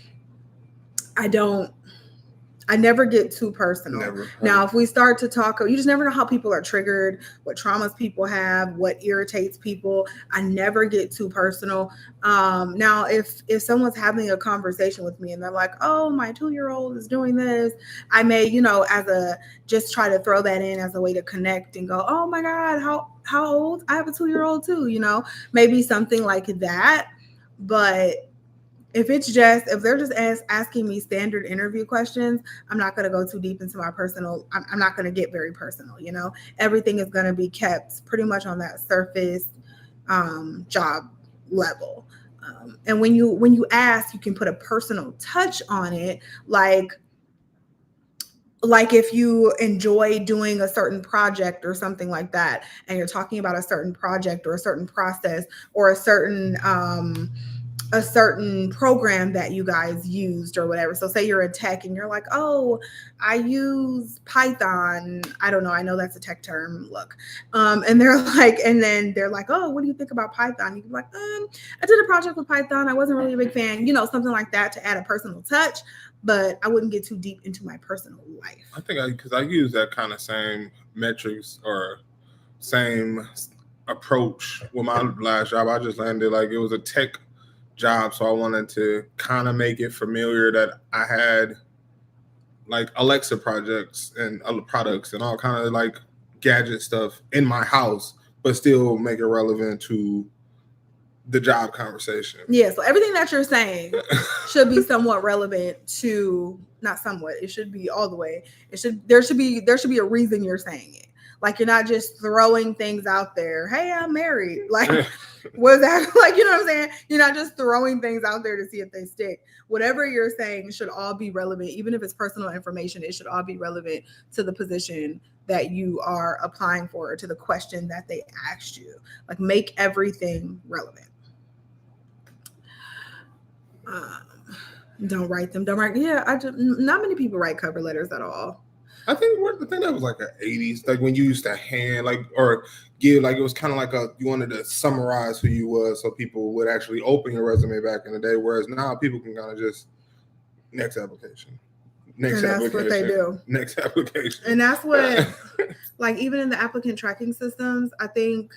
I never get too personal. Never. Now, if we start to talk, you just never know how people are triggered, what traumas people have, what irritates people. I never get too personal. Now, if someone's having a conversation with me and they're like, oh, my 2-year-old is doing this, I may, just try to throw that in as a way to connect and go, oh my God, how old? I have a 2-year-old too, maybe something like that. But if they're just asking me standard interview questions, I'm not going to go too deep into my personal. I'm not going to get very personal. Everything is going to be kept pretty much on that surface job level. And when you ask, you can put a personal touch on it, like if you enjoy doing a certain project or something like that, and you're talking about a certain project or a certain process or a certain program that you guys used or whatever. So say you're a tech and you're like, oh, I use Python. I don't know. I know that's a tech term. Look. And then they're like, oh, what do you think about Python? You're like, I did a project with Python. I wasn't really a big fan, something like that to add a personal touch, but I wouldn't get too deep into my personal life. I think because I use that kind of same metrics or same approach with my last job. I just landed like it was a tech job, so I wanted to kind of make it familiar that I had like Alexa projects and other products and all kind of like gadget stuff in my house, but still make it relevant to the job conversation. Yeah, so everything that you're saying should be somewhat relevant to, not somewhat, it should be all the way. There should be a reason you're saying it. Like, you're not just throwing things out there. Hey, I'm married. Like, was that like, you know what I'm saying? You're not just throwing things out there to see if they stick. Whatever you're saying should all be relevant. Even if it's personal information, it should all be relevant to the position that you are applying for, or to the question that they asked you. Like, make everything relevant. Don't write them. Yeah, not many people write cover letters at all. I think that was like the 80s, like when you used to hand or give, like it was kind of like you wanted to summarize who you was so people would actually open your resume back in the day, whereas now people can kind of just next application. And that's what they do. Next application. And that's what, like, even in the applicant tracking systems, I think,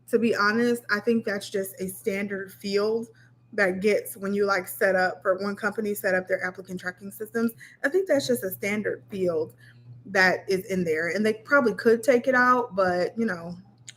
to be honest, I think that's just a standard field that gets when you like set up, for one company set up their applicant tracking systems. I think that's just a standard field that is in there, and they probably could take it out, but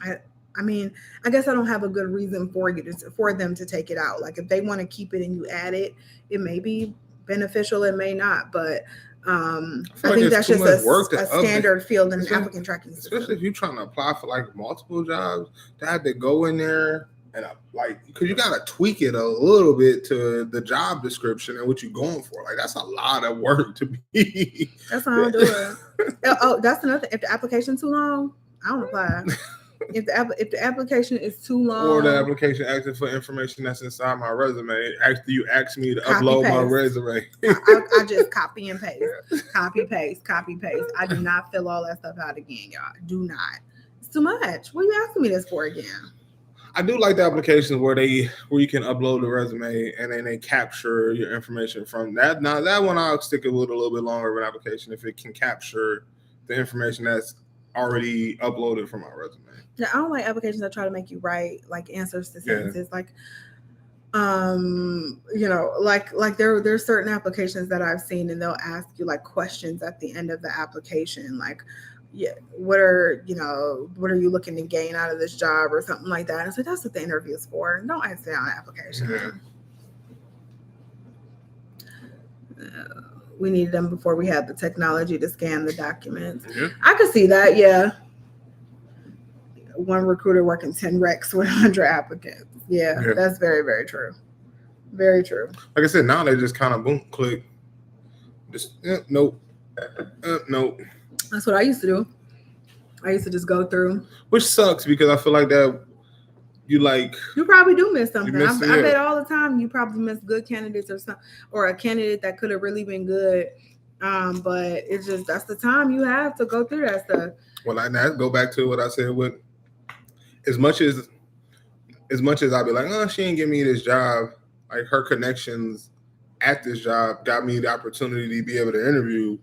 I mean, I guess I don't have a good reason for them to take it out. Like, if they want to keep it and you add it, it may be beneficial, it may not, but I think that's just a standard field in an applicant tracking system. Especially if you're trying to apply for like multiple jobs, to have to go in there And because you gotta tweak it a little bit to the job description and what you're going for. Like that's a lot of work to be. That's how I do it. Oh, that's another thing. If the application too long, I don't apply. If the application is too long, or the application asking for information that's inside my resume, after you ask me to Copy, upload paste. my resume, I just copy and paste, copy paste. I do not fill all that stuff out again, y'all. Do not. It's too much. What are you asking me this for again? I do like the applications where you can upload the resume and then they capture your information from that. Now that one I'll stick with a little bit longer of an application if it can capture the information that's already uploaded from my resume. Yeah, I don't like applications that try to make you write like answers to sentences. Like, like there's certain applications that I've seen and they'll ask you like questions at the end of the application, like, what are you looking to gain out of this job or something like that. And so that's what the interview is for. Don't ask that on an application. We needed them before we had the technology to scan the documents. I could see that. Yeah. One recruiter working 10 recs with 100 applicants. Yeah, that's very, very true. Very true. Like I said, now they just kind of boom, click. Just nope. Nope. That's what I used to do. I used to just go through. Which sucks because I feel like that you probably do miss something. I it. bet all the time you probably miss good candidates or a candidate that could have really been good. But it's just that's the time you have to go through that stuff. Well, I go back to what I said with as much as I'd be like, oh, she ain't give me this job. Like her connections at this job got me the opportunity to be able to interview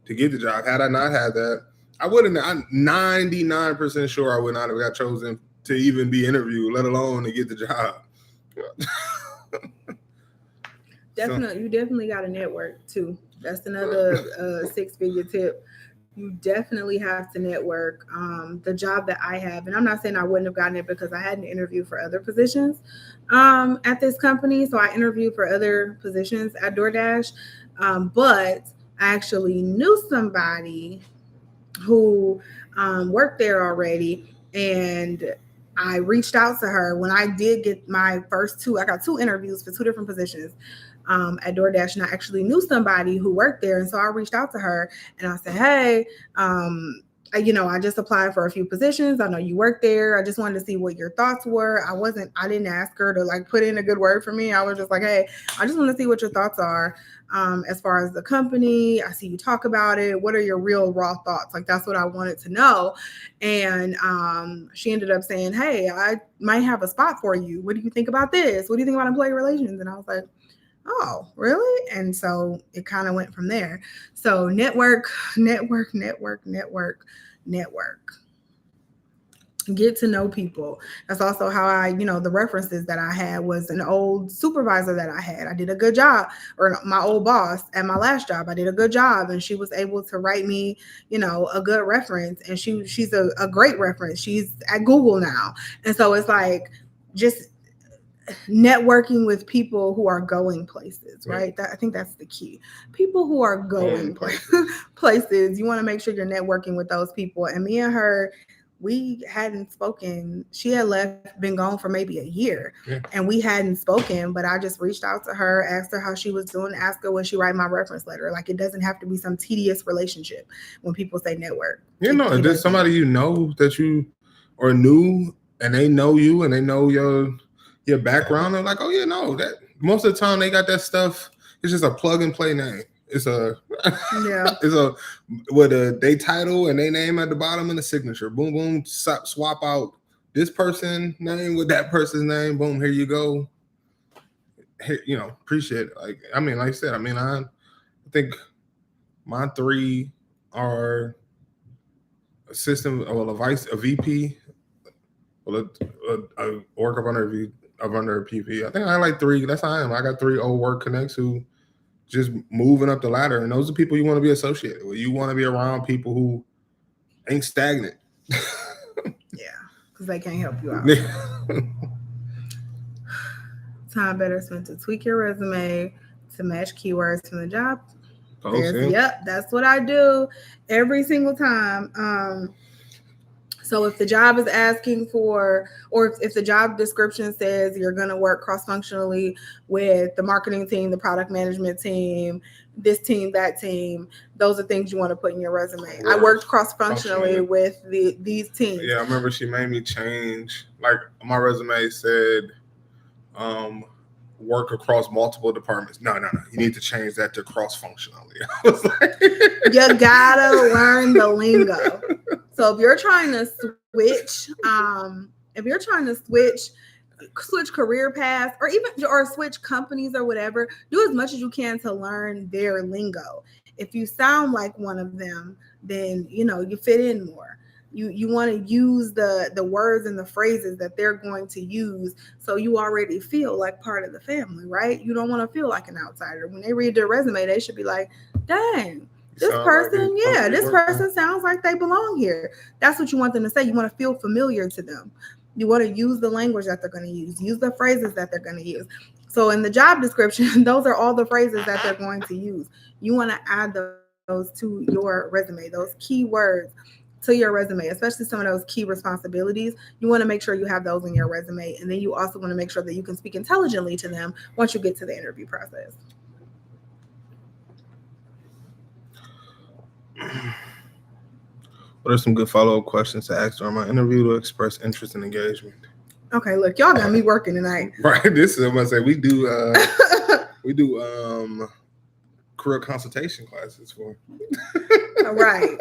to get the job. Had I not had that, I wouldn't. I'm 99% sure I would not have got chosen to even be interviewed, let alone to get the job. Definitely, you definitely got to network too. That's another 6-figure tip. You definitely have to network. The job that I have, and I'm not saying I wouldn't have gotten it because I hadn't interviewed for other positions at this company. So I interviewed for other positions at DoorDash, but I actually knew somebody who worked there already, and I reached out to her when I did get my first two. I got 2 interviews for 2 different positions at DoorDash, and I actually knew somebody who worked there, and so I reached out to her and I said, hey, I just applied for a few positions. I know you work there. I just wanted to see what your thoughts were. I didn't ask her to like put in a good word for me. I was just like, hey, I just want to see what your thoughts are as far as the company. I see you talk about it. What are your real raw thoughts? Like, that's what I wanted to know. And she ended up saying, hey, I might have a spot for you. What do you think about this? What do you think about employee relations? And I was like, oh, really? And so it kind of went from there. So network. Get to know people. That's also how the references that I had was an old supervisor that I had. I did a good job, or my old boss at my last job. I did a good job, and she was able to write me, a good reference. And she's a great reference. She's at Google now. And so it's like just networking with people who are going places, right? I think that's the key. People who are going places. You want to make sure you're networking with those people. And me and her, we hadn't spoken. She had been gone for maybe a year, and we hadn't spoken, but I just reached out to her, asked her how she was doing, asked her when she write my reference letter. Like, it doesn't have to be some tedious relationship when people say network. There's somebody that you or knew, and they know you and they know your background. They're like, oh yeah, no, that most of the time they got that stuff. It's just a plug and play name. It's with a they title and they name at the bottom and the signature. Boom, boom, swap out this person's name with that person's name. Boom, here you go. Hey, appreciate it. Like I said, I think my 3 are a VP, a work up under a PV. I think I like 3. That's how I am. I got 3 old work connects who just moving up the ladder, and those are people you want to be associated with. You want to be around people who ain't stagnant. Because they can't help you out. Time better spent to tweak your resume to match keywords from the job. That's what I do every single time. So if the job is asking for, or if the job description says you're going to work cross-functionally with the marketing team, the product management team, this team, that team, those are things you want to put in your resume. I worked cross-functionally with these teams. Yeah, I remember she made me change. Like my resume said, work across multiple departments. No. You need to change that to cross-functionally. I was like, you gotta learn the lingo. So if you're trying to switch career paths or switch companies or whatever, do as much as you can to learn their lingo. If you sound like one of them, then you fit in more. You want to use the words and the phrases that they're going to use, so you already feel like part of the family, right? You don't want to feel like an outsider. When they read their resume, they should be like, dang, this person sounds like they belong here. That's what you want them to say. You want to feel familiar to them. You want to use the language that they're going to use the phrases that they're going to use. So in the job description, those are all the phrases that they're going to use. You want to add those to your resume, those key words to your resume, especially some of those key responsibilities. You want to make sure you have those in your resume. And then you also want to make sure that you can speak intelligently to them once you get to the interview process. What are some good follow-up questions to ask during my interview to express interest and engagement? Okay, look, y'all got me working tonight. Right. This is, I'm gonna say, we do career consultation classes for. All right.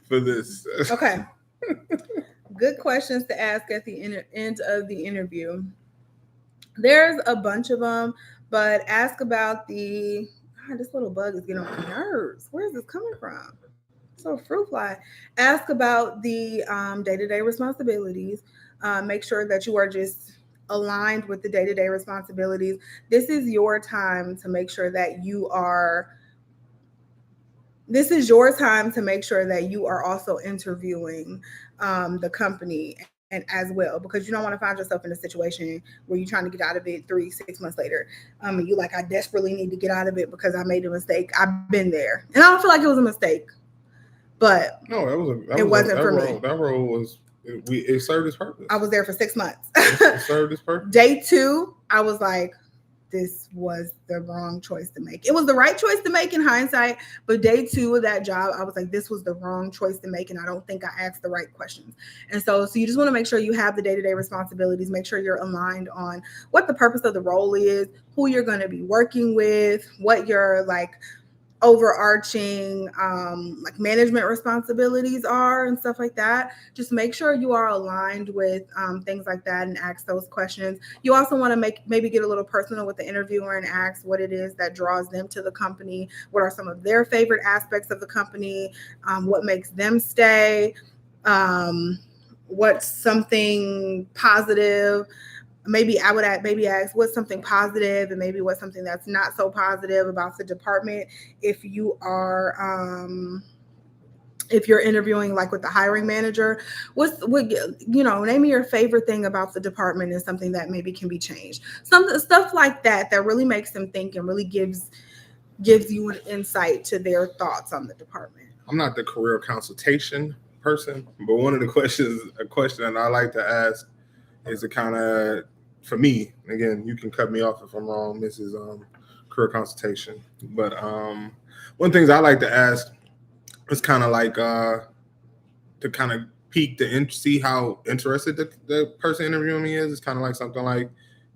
For this. Okay. Good questions to ask at the end of the interview. There's a bunch of them, but ask about this little bug is getting on my nerves. Where is this coming from? So fruit fly. Ask about the day-to-day responsibilities. Make sure that you are just aligned with the day-to-day responsibilities. This is your time to make sure that you are also interviewing the company and as well, because you don't want to find yourself in a situation where you're trying to get out of it 3-6 months later. You like, I desperately need to get out of it because I made a mistake. I've been there, and I don't feel like it was a mistake, but no, it wasn't for me. That role was. It served its purpose. I was there for 6 months. It served its purpose. Day 2, I was like, this was the wrong choice to make. It was the right choice to make in hindsight, but day 2 of that job, I was like, this was the wrong choice to make, and I don't think I asked the right questions. And so you just want to make sure you have the day-to-day responsibilities, make sure you're aligned on what the purpose of the role is, who you're going to be working with, what your overarching management responsibilities are and stuff like that. Just make sure you are aligned with things like that and ask those questions. You also want to maybe get a little personal with the interviewer and ask what it is that draws them to the company. What are some of their favorite aspects of the company? What makes them stay? What's something positive? Maybe I would ask what's something positive and maybe what's something that's not so positive about the department. If you are, if you're interviewing with the hiring manager, name me your favorite thing about the department and something that maybe can be changed. Stuff like that really makes them think and really gives you an insight to their thoughts on the department. I'm not the career consultation person, but one of the questions that I like to ask is a kind of, for me, again, you can cut me off if I'm wrong. This is career consultation. But one of the things I like to ask is kind of to kind of peek see how interested the person interviewing me is. It's kind of like something like,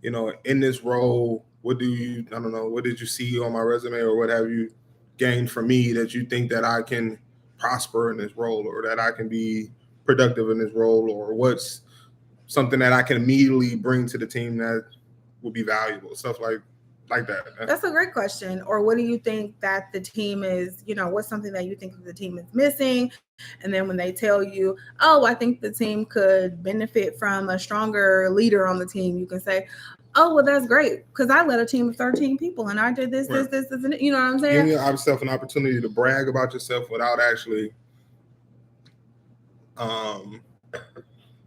in this role, what did you see on my resume or what have you gained from me that you think that I can prosper in this role or that I can be productive in this role, or what's something that I can immediately bring to the team that will be valuable, stuff like that. That's a great question. Or what do you think that the team is, what's something that you think that the team is missing? And then when they tell you, oh, I think the team could benefit from a stronger leader on the team, you can say, oh, well, that's great, because I led a team of 13 people and I did this, right. this, and you know what I'm saying? Giving yourself an opportunity to brag about yourself without actually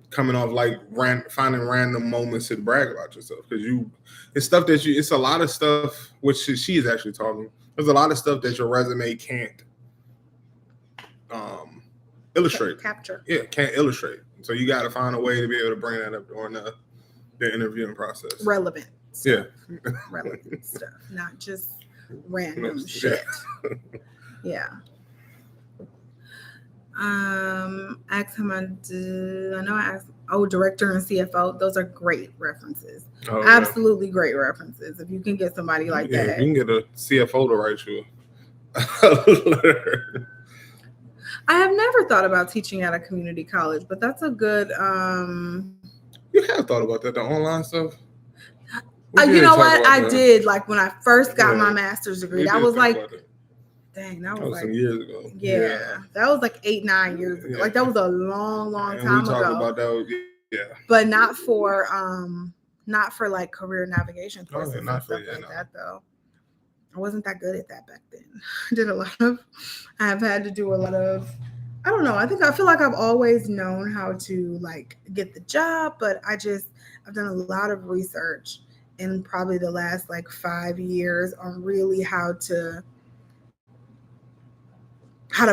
coming off finding random moments to brag about yourself, because it's a lot of stuff, which she is actually talking. There's a lot of stuff that your resume can't illustrate. Capture. Yeah, can't illustrate. So you got to find a way to be able to bring that up during the interviewing process. Relevant Yeah. stuff. Relevant stuff, not just random shit. Yeah. Ask him. I know I asked. Oh, director and CFO. Those are great references. Oh, Absolutely great references. If you can get somebody like that. If you can get a CFO to write you a letter. I have never thought about teaching at a community college, but that's a good. You have thought about that, the online stuff? You know what? I did. Like when I first got my master's degree, that was like, dang, that was like some years ago. Yeah, that was like 8-9 years ago. Like that was a long time ago. We talked about that. Yeah. But not for like career navigation courses and stuff like that though. I wasn't that good at that back then. I've had to do a lot of, I don't know. I feel like I've always known how to like get the job, but I've done a lot of research in probably the last like 5 years on really how to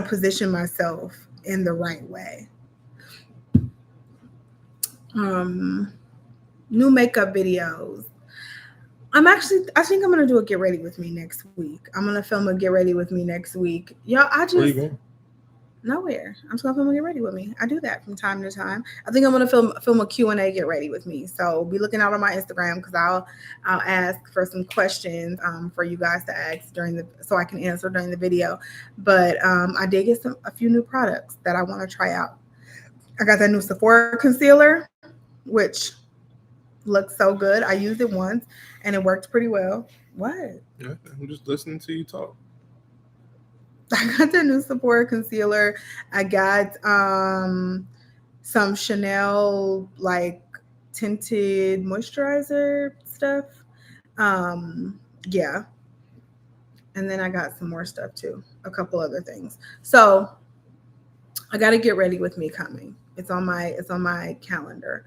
position myself in the right way. New makeup videos. I think I'm going to do a get ready with me next week. I'm going to film a get ready with me next week. Y'all, Where you going? Nowhere. I'm just going to film a get ready with me. I do that from time to time. I think I'm going to film a Q&A get ready with me. So be looking out on my Instagram because I'll ask for some questions for you guys to ask so I can answer during the video. But I did get a few new products that I want to try out. I got that new Sephora concealer, which looks so good. I used it once and it worked pretty well. What? Yeah, I'm just listening to you talk. I got the new Sephora concealer. I got some Chanel like tinted moisturizer stuff. Yeah. And then I got some more stuff too. A couple other things. So I got to get ready with me coming. It's on my calendar.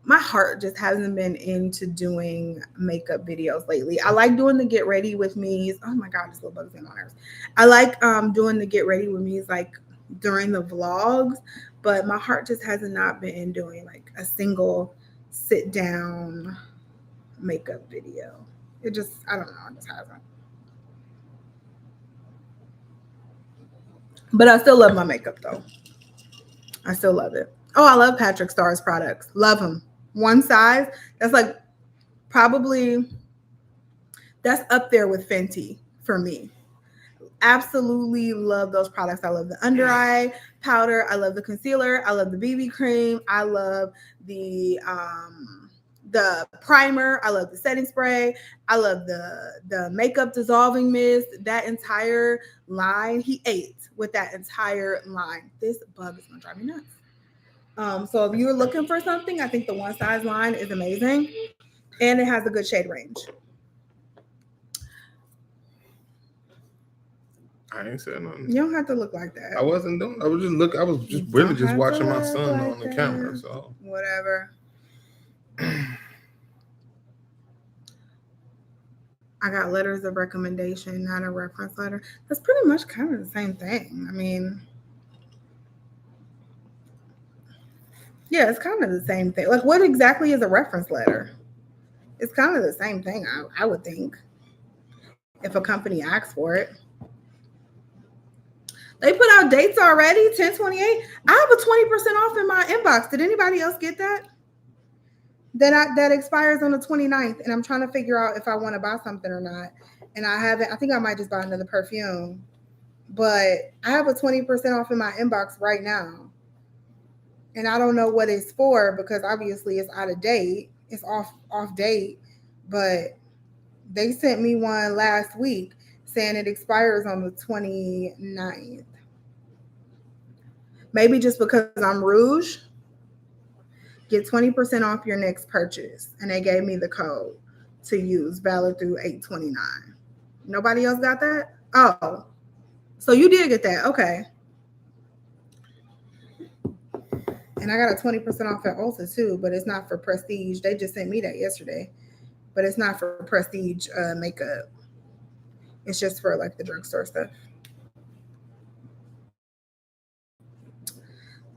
My heart just hasn't been into doing makeup videos lately. I like doing the get ready with me's. Oh my God, this little bug's in my nerves. I like doing the get ready with me's like during the vlogs, but my heart just hasn't not been doing like a single sit down makeup video. I don't know, it just hasn't. But I still love my makeup though. I still love it. Oh, I love Patrick Starr's products. Love them. One size. That's like that's up there with Fenty for me. Absolutely love those products. I love the under eye powder. I love the concealer. I love the BB cream. I love the primer. I love the setting spray. I love the makeup dissolving mist. That entire line, he ate with that entire line. This bug is gonna drive me nuts. So if you're looking for something, I think the one size line is amazing, and it has a good shade range. I ain't said nothing. You don't have to look like that. I wasn't doing. I was just looking. I was just really just watching my son on the camera. So whatever. I got letters of recommendation, not a reference letter. That's pretty much kind of the same thing. I mean, yeah, it's kind of the same thing. Like, what exactly is a reference letter? It's kind of the same thing, I would think, if a company asks for it. They put out dates already, 10/28. I have a 20% off in my inbox. Did anybody else get that? That expires on the 29th, and I'm trying to figure out if I want to buy something or not. And I haven't. I think I might just buy another perfume. But I have a 20% off in my inbox right now. And I don't know what it's for because obviously it's out of date. It's off date. But they sent me one last week saying it expires on the 29th. Maybe just because I'm Rouge. Get 20% off your next purchase. And they gave me the code to use, valid through 8/29. Nobody else got that? Oh, so you did get that. Okay. And I got a 20% off at Ulta too, but it's not for Prestige. They just sent me that yesterday. But it's not for Prestige makeup. It's just for like the drugstore stuff.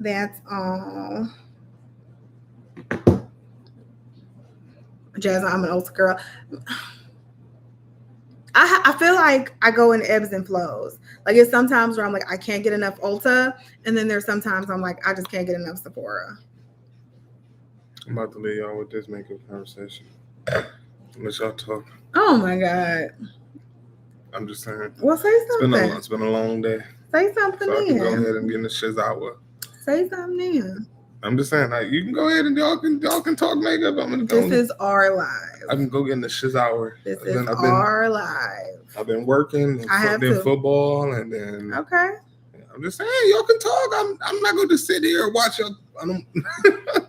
That's all. Jasmine, I'm an Ulta girl. I feel like I go in ebbs and flows. Like it's sometimes where I'm like, I can't get enough Ulta. And then there's sometimes I'm like, I just can't get enough Sephora. I'm about to leave y'all with this makeup conversation. Let y'all talk. Oh my God. I'm just saying. Well, say something. It's been a long day. Say something So I can go then. ahead and get in the shizawa. Say something then. I'm just saying, like, you can go ahead and y'all can talk makeup. This is our live. I can go get in the shizawa. This is our live. I've been working. I have been to. Football and then. Okay. I'm just saying, y'all can talk. I'm not going to sit here and watch y'all.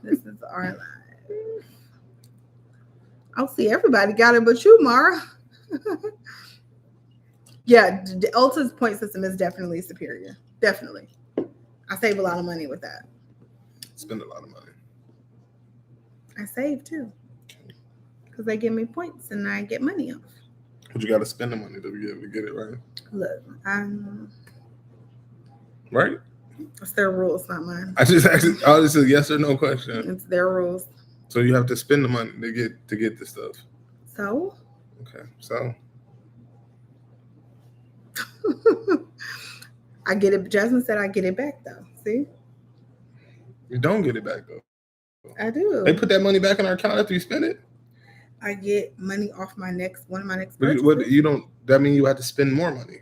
This is our live. I'll see everybody got it, but you, Mara. Yeah, the Ulta's point system is definitely superior. Definitely. I save a lot of money with that. Spend a lot of money. I save too. Because they give me points and I get money off. But you got to spend the money to get it right. Look, Right? It's their rules, not mine. I just asked. Oh, this is a yes or no question. It's their rules. So you have to spend the money to get the stuff. So? Okay, so. I get it. Jasmine said I get it back though. See? You don't get it back though. I do. They put that money back in our account after you spend it? I get money off one of my next purchases. What you don't? That means you have to spend more money.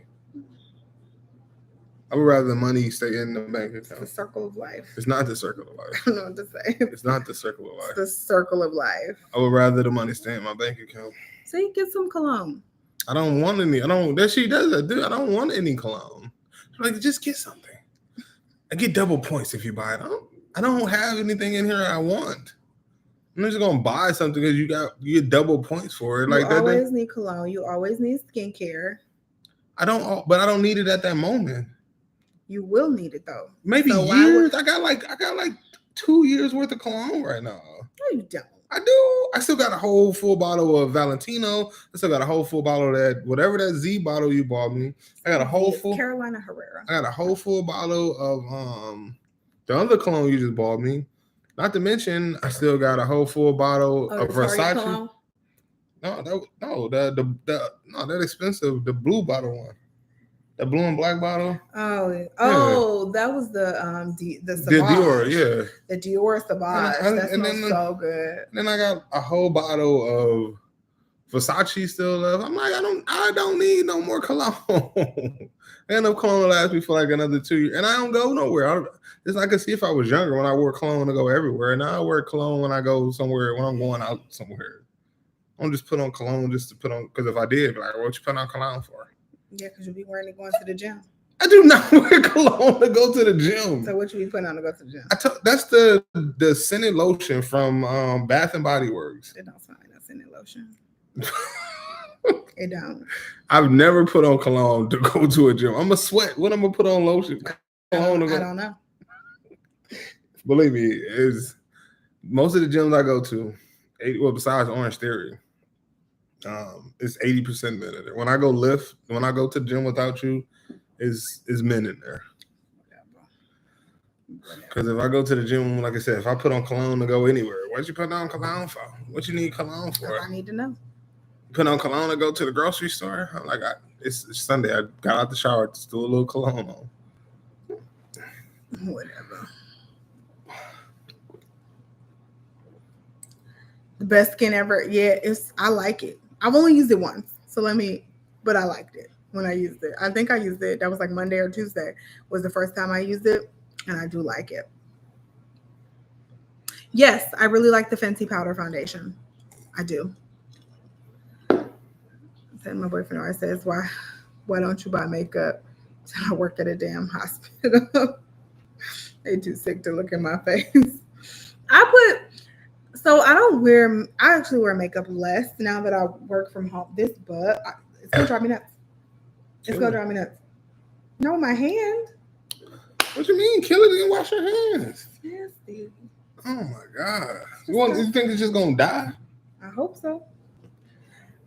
I would rather the money stay in the bank account. It's the circle of life. It's not the circle of life. I don't know what to say. It's not the circle of life. It's the circle of life. I would rather the money stay in my bank account. So you get some cologne. I don't want any. That she does that, dude. I don't want any cologne. Like, just get something. I get double points if you buy it. I don't have anything in here I want. I'm just gonna buy something because you get double points for it. Like you always need cologne. You always need skincare. But I don't need it at that moment. You will need it though. Maybe so years. I got like 2 years worth of cologne right now. No, you don't. I do. I still got a whole full bottle of Valentino. I still got a whole full bottle of that, whatever that Z bottle you bought me. I got a whole full Carolina Herrera. I got a whole full bottle of the other cologne you just bought me. Not to mention, I still got a whole full bottle of Versace. That expensive. The blue bottle one. The blue and black bottle. Oh, that was the Dior, yeah. The Dior Sauvage. That smells so good. Then I got a whole bottle of Versace still left. I'm like, I don't need no more cologne. I got enough cologne to last me for like another 2 years, and I don't go nowhere. I could see if I was younger when I wore cologne to go everywhere. Now I wear cologne when I go somewhere, when I'm going out somewhere. I don't just put on cologne just to put on, because if I did, like, what you put on cologne for? Yeah, because you'll be wearing it going to the gym. I do not wear cologne to go to the gym. So what you be putting on to go to the gym? That's the scented lotion from Bath and Body Works. It don't smell like no scented lotion. It don't. I've never put on cologne to go to a gym. I'm a sweat. What I'm gonna put on lotion? I don't know. Believe me, is most of the gyms I go to, besides Orange Theory, it's 80% men in there. When I go lift, when I go to the gym without you, is men in there. Because if I go to the gym, like I said, if I put on cologne to go anywhere, what you put on cologne for? What you need cologne for? I need to know. Put on cologne to go to the grocery store? I'm like, it's Sunday. I got out the shower to do a little cologne on. Whatever. The best skin ever. Yeah, I like it. I've only used it once. But I liked it when I used it. I think I used it. That was like Monday or Tuesday was the first time I used it. And I do like it. Yes, I really like the Fenty Powder Foundation. I do. My boyfriend always says, why don't you buy makeup? I work at a damn hospital. They too sick to look in my face. I actually wear makeup less now that I work from home. It's gonna drive me nuts. It's gonna drive me nuts. No, my hand. What you mean? Kill it and wash your hands. Nasty. Oh my God. You think it's just gonna die? I hope so.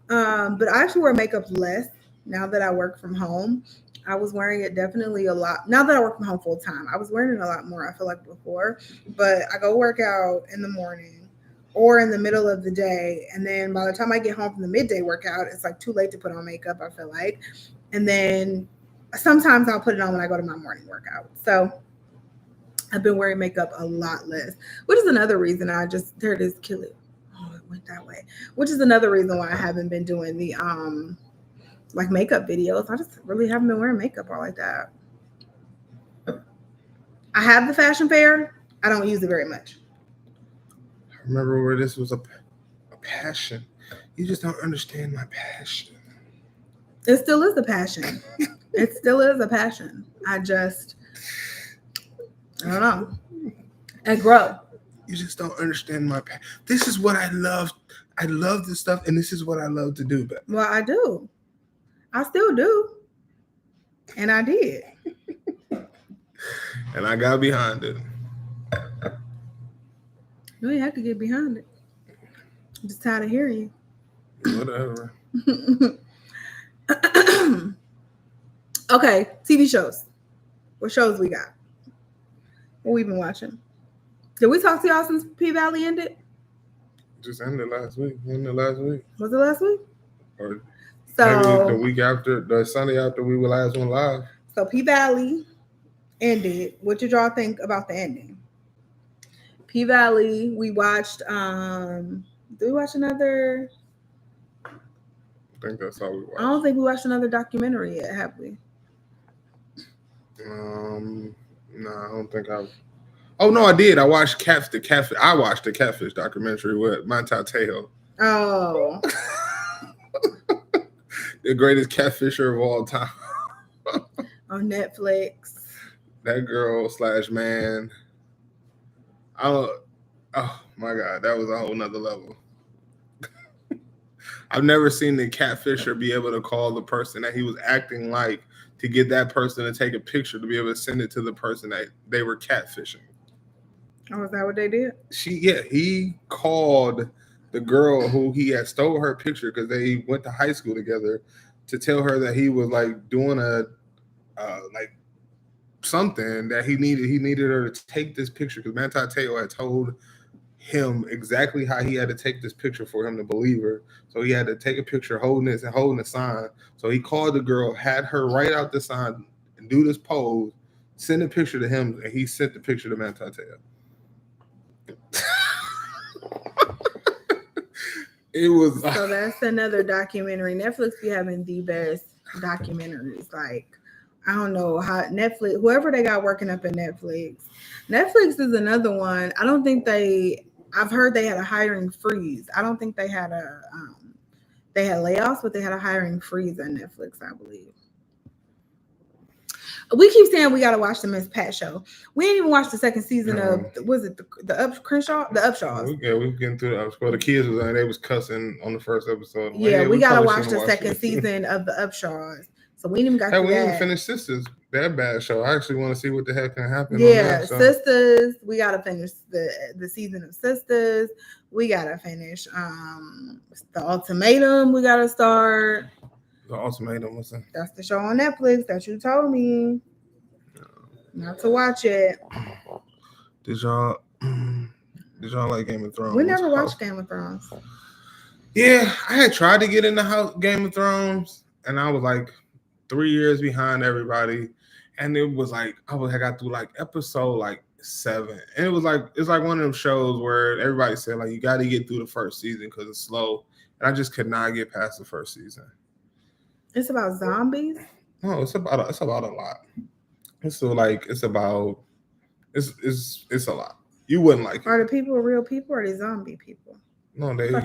But I actually wear makeup less now that I work from home. I was wearing it definitely a lot. Now that I work from home full time, I was wearing it a lot more, I feel like, before. But I go work out in the morning or in the middle of the day. And then by the time I get home from the midday workout, it's like too late to put on makeup, I feel like. And then sometimes I'll put it on when I go to my morning workout. So I've been wearing makeup a lot less, which is another reason there it is, kill it. Oh, it went that way. Which is another reason why I haven't been doing the like makeup videos. I just really haven't been wearing makeup all like that. I have the fashion fair. I don't use it very much. I remember where this was a passion. You just don't understand my passion. It still is a passion. It still is a passion. I don't know. And grow. You just don't understand my passion. This is what I love. I love this stuff, and this is what I love to do. But well, I do. I still do. And I did. And I got behind it. You ain't have to get behind it. I'm just tired of hearing you. Whatever. Okay, TV shows. What shows we got? What we been watching? Did we talk to y'all since P-Valley ended? Just ended last week. Ended last week. Was it last week? Or so maybe the week after, the Sunday after we were last one live. So P-Valley ended. What did y'all think about the ending? P-Valley, we watched, did we watch another? I think that's all we watched. I don't think we watched another documentary yet, have we? No, I don't think I've. Oh no, I did. I watched the Catfish. I watched the Catfish documentary with Untitled. Oh. The greatest catfisher of all time. On Netflix. That girl / man. Oh my God, that was a whole nother level. I've never seen the catfisher be able to call the person that he was acting like to get that person to take a picture to be able to send it to the person that they were catfishing. Oh, is that what they did? He called the girl who he had stole her picture because they went to high school together to tell her that he was like doing a like something that he needed her to take this picture because Manti Te'o had told him exactly how he had to take this picture for him to believe her. So he had to take a picture holding the sign. So he called the girl, had her write out the sign and do this pose, send a picture to him, and he sent the picture to Manti Te'o. It was so that's another documentary. Netflix be having the best documentaries. Like, I don't know how Netflix, whoever they got working up in Netflix. Netflix is another one. I don't think I've heard they had a hiring freeze. I don't think they had they had layoffs, but they had a hiring freeze on Netflix, I believe. We keep saying we got to watch the Miss Pat show. We ain't even watched the second season of, was it the Upshaws? Yeah, we were getting through the Upshaws. The kids was on, they was cussing on the first episode. Yeah, we got to watch the second season of the Upshaws. So we didn't even got to we didn't finish Sisters. That bad show. I actually want to see what the heck can happen. Yeah, Sisters. We got to finish the season of Sisters. We got to finish The Ultimatum. We got to start. The Ultimatum, what's that? That's the show on Netflix that you told me not to watch it. Did y'all like Game of Thrones? We never watched Game of Thrones. Yeah, I had tried to get into Game of Thrones, and I was like 3 years behind everybody. And it was like I got through like episode like 7, and it's like one of them shows where everybody said like you got to get through the first season because it's slow, and I just could not get past the first season. It's about zombies? No, it's about a lot. It's a lot. You wouldn't like it. Are the people real people or are they zombie people? No, they're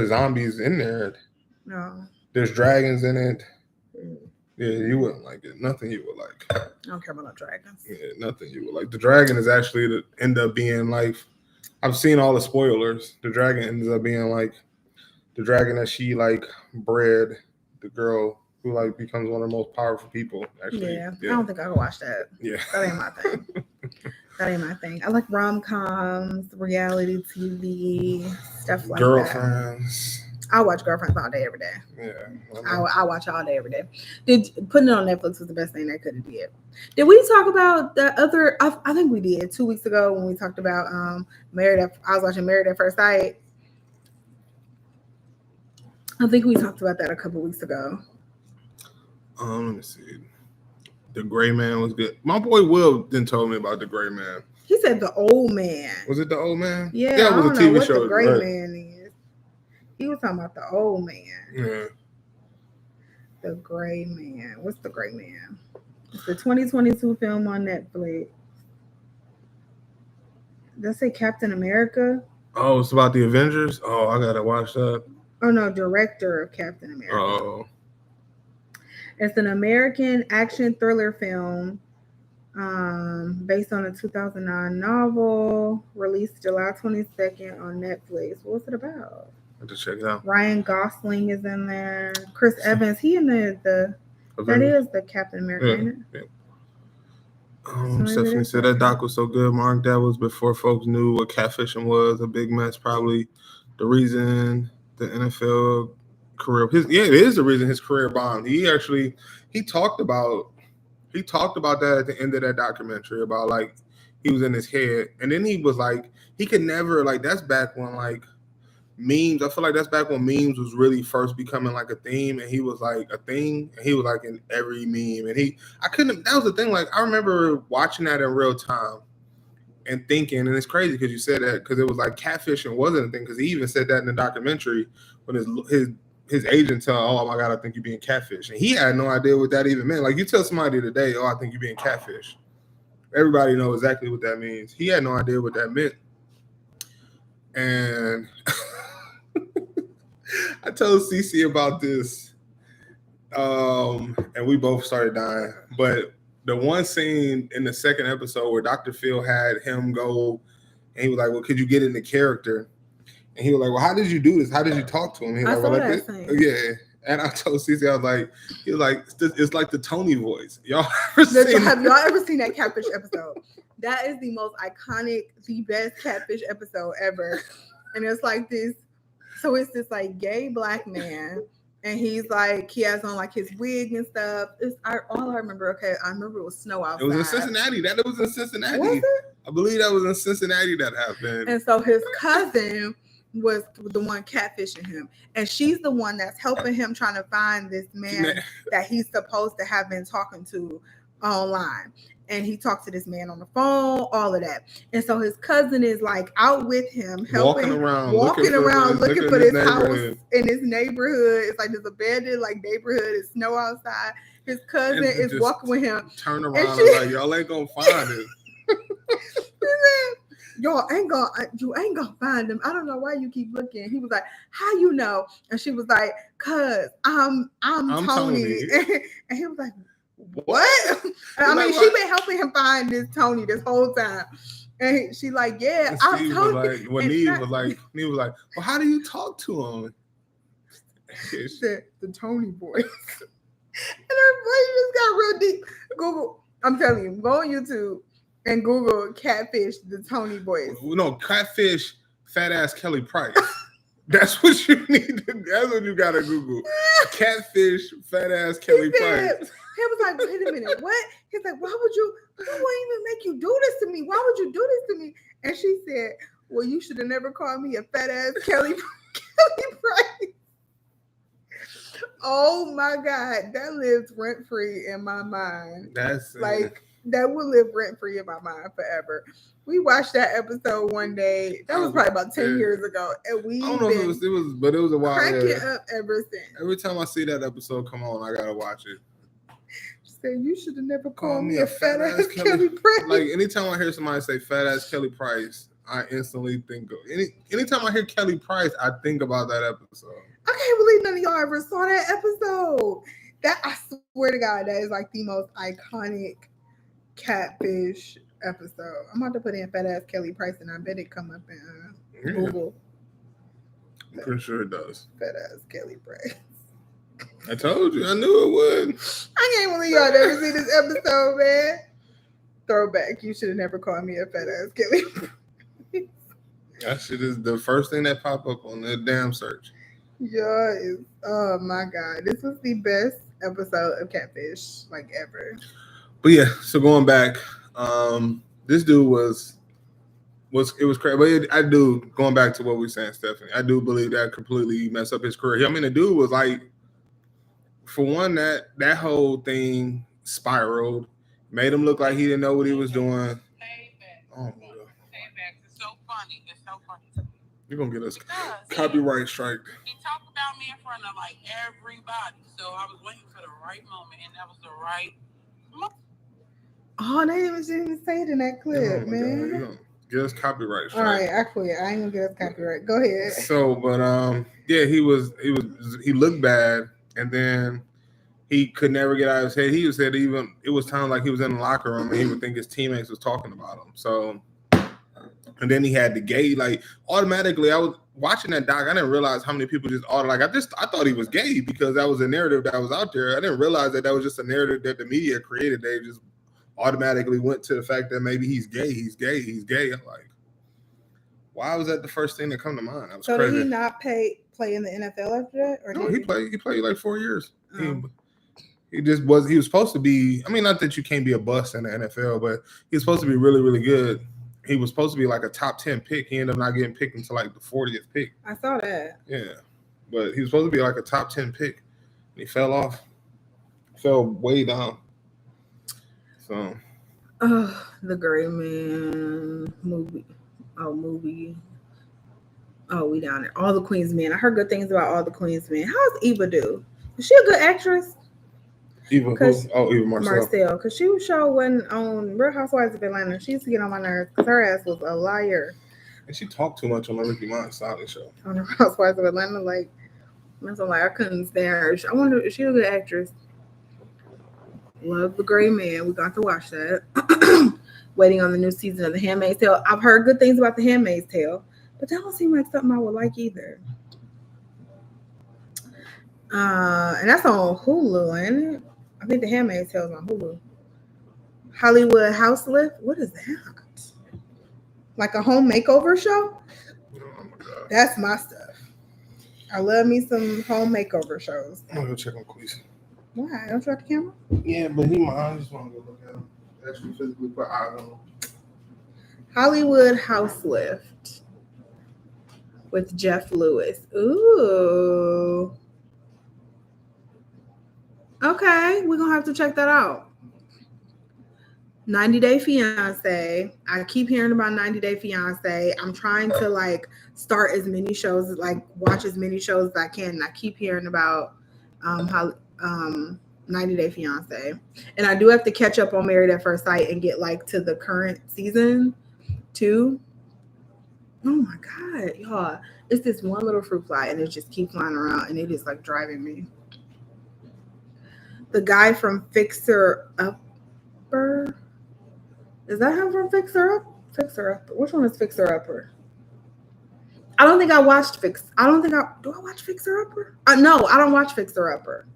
zombies in there. No. There's dragons in it. Yeah, you wouldn't like it. Nothing you would like. I don't care about no dragons. Yeah, nothing you would like. The dragon is actually end up being like, I've seen all the spoilers. The dragon ends up being like the dragon that she like bred. The girl who like becomes one of the most powerful people. Actually, yeah. I don't think I can watch that. Yeah, that ain't my thing. That ain't my thing. I like rom-coms, reality TV, stuff like Girlfriends. that. I watch Girlfriends all day, every day. Yeah. I watch all day, every day. Putting it on Netflix was the best thing they could have did. Did we talk about the other? I think we did 2 weeks ago when we talked about I was watching Married at First Sight. I think we talked about that a couple weeks ago. Let me see. The Gray Man was good. My boy Will then told me about The Gray Man. He said The Old Man. Was it The Old Man? Yeah, it was I don't a TV know what show. The Gray Man is. He was talking about The Old Man. Yeah. The Gray Man. What's The Gray Man? It's the 2022 film on Netflix. Does it say Captain America? Oh, it's about the Avengers? Oh, I gotta watch that. Oh no, director of Captain America. Oh. It's an American action thriller film based on a 2009 novel released July 22nd on Netflix. What's it about? I have to check it out. Ryan Gosling is in there. Chris Evans, he in the that is the Captain America, ain't it? Yeah. Stephanie said that doc was so good, Mark. That was before folks knew what catfishing was. A big mess, probably the reason the NFL career. It is the reason his career bombed. He talked about that at the end of that documentary about like he was in his head, and then he was like he could never like that's back when like memes. I feel like that's back when memes was really first becoming like a theme, and he was like a thing, and he was like in every meme, and that was the thing. Like I remember watching that in real time and thinking, and it's crazy because you said that because it was like catfishing wasn't a thing because he even said that in the documentary when his agent tell, oh my God, I think you're being catfish. And he had no idea what that even meant. Like you tell somebody today, oh, I think you're being catfish. Everybody knows exactly what that means. He had no idea what that meant. And I told Cece about this. And we both started dying. But the one scene in the second episode where Dr. Phil had him go and he was like, well, could you get into character? And he was like, well, how did you do this? How did you talk to him? He was like, yeah. And I told Cece, I was like, he was like, it's like the Tony voice. Have y'all ever seen that catfish episode? That is the most iconic, the best catfish episode ever. And it's like this. So it's this like gay black man. And he's like, he has on like his wig and stuff. All I remember, I remember it was snow outside. It was in Cincinnati. It was in Cincinnati. Was it? I believe that was in Cincinnati that happened. And so his cousin was the one catfishing him. And she's the one that's helping him trying to find this man that he's supposed to have been talking to online. And he talked to this man on the phone, all of that. And so his cousin is like out with him, helping, walking around looking for this house in his neighborhood. It's like this abandoned like neighborhood. It's snow outside. His cousin is walking with him. Turn around and like, y'all ain't gonna find it. You ain't gonna find him. I don't know why you keep looking. He was like, how you know? And she was like, cause I'm Tony. And he was like, what? I mean, she been helping him find this Tony this whole time. And she like, yeah, I'm Tony. Neve was like, well, how do you talk to him? She said the Tony voice. And her voice just got real deep. Google, I'm telling you, go on YouTube and Google catfish, the Tony voice. No, catfish, fat ass Kelly Price. That's what you need to. That's what you gotta Google. Catfish, fat ass Kelly Price. He was like, wait a minute, what? He's like, why would even make you do this to me? Why would you do this to me? And she said, well, you should have never called me a fat ass Kelly Price. Oh my God, that lives rent free in my mind. That's like that will live rent free in my mind forever. We watched that episode one day. That was probably about 10 years ago, and we. I don't know if it was, but it was a while. Cracking up ever since. Every time I see that episode come on, I gotta watch it. She said, "You should have never called me a fat ass Kelly Price." Like anytime I hear somebody say "fat ass Kelly Price," I instantly think of anytime I hear Kelly Price, I think about that episode. I can't believe none of y'all ever saw that episode. That I swear to God, that is like the most iconic catfish episode. I'm about to put in fat ass Kelly Price, and I bet it come up in Google. I'm pretty sure it does. Fat ass Kelly Price. I told you, I knew it would. I can't believe y'all never seen this episode, man. Throwback. You should have never called me a fat ass Kelly Price. That shit is the first thing that pop up on the damn search. Yes. Oh my god. This was the best episode of Catfish like ever. But yeah, so going back, this dude was crazy. But I do, going back to what we were saying, Stephanie, I do believe that completely messed up his career. I mean, the dude was like, for one, that whole thing spiraled, made him look like he didn't know what he was doing. Oh, it's so funny. It's so funny. You're gonna get us copyright strike. He talked about me in front of like everybody, so I was waiting for the right moment, and that was the right moment. Oh, they didn't even say it in that clip, man. You're gonna get us copyright strike. All right, I quit. I ain't gonna get us copyright. Go ahead. So, but yeah, he looked bad, and then he could never get out of his head. He said even it was times like he was in the locker room and he would think his teammates was talking about him. So, and then he had the gay, like automatically. I was watching that doc. I didn't realize how many people just I thought he was gay because that was a narrative that was out there. I didn't realize that was just a narrative that the media created. They just automatically went to the fact that maybe he's gay. He's gay. He's gay. I'm like, why was that the first thing that come to mind? That was so crazy. Did he not play in the NFL after that? Or no, did he played like 4 years. Oh. He was supposed to be, I mean, not that you can't be a bust in the NFL, but he was supposed to be really, really good. He was supposed to be like a top 10 pick. He ended up not getting picked until like the 40th pick. I saw that. Yeah. But he was supposed to be like a top 10 pick. And he fell off. Fell way down. So. Oh, the Gray Man movie. Oh, we down there. All the Queens Men. I heard good things about All the Queens Men. How's Eva do? Is she a good actress? Eva Marcel. Because she was show when on Real Housewives of Atlanta. She used to get on my nerves because her ass was a liar. And she talked too much on the Ricky Martin show. On the Real Housewives of Atlanta, like I couldn't stand her. I wonder if she's a good actress. Love the Gray Man. We got to watch that. Waiting on the new season of The Handmaid's Tale. I've heard good things about The Handmaid's Tale, but that don't seem like something I would like either. And that's on Hulu, ain't it? I think The Handmaid's Tale is on Hulu. Hollywood House Lift? What is that? Like a home makeover show? Oh my God. That's my stuff. I love me some home makeover shows. I'm gonna go check on Queasy. Why? Don't you have the camera? Yeah, but I just want to go look at him. Actually physically put eyes on him. Hollywood House Lift with Jeff Lewis. Ooh. Okay, we're gonna have to check that out. 90 Day Fiance. I keep hearing about 90 Day Fiance. I'm trying to start as many shows, watch as many shows as I can. And I keep hearing about 90 Day Fiance. And I do have to catch up on Married at First Sight and get to the current season 2. Oh my God, y'all. It's this one little fruit fly and it just keeps flying around and it is driving me. The guy from Fixer Upper. Is that him from Fixer Up? Fixer Upper. Which one is Fixer Upper? I don't think I watched do I watch Fixer Upper? No, I don't watch Fixer Upper.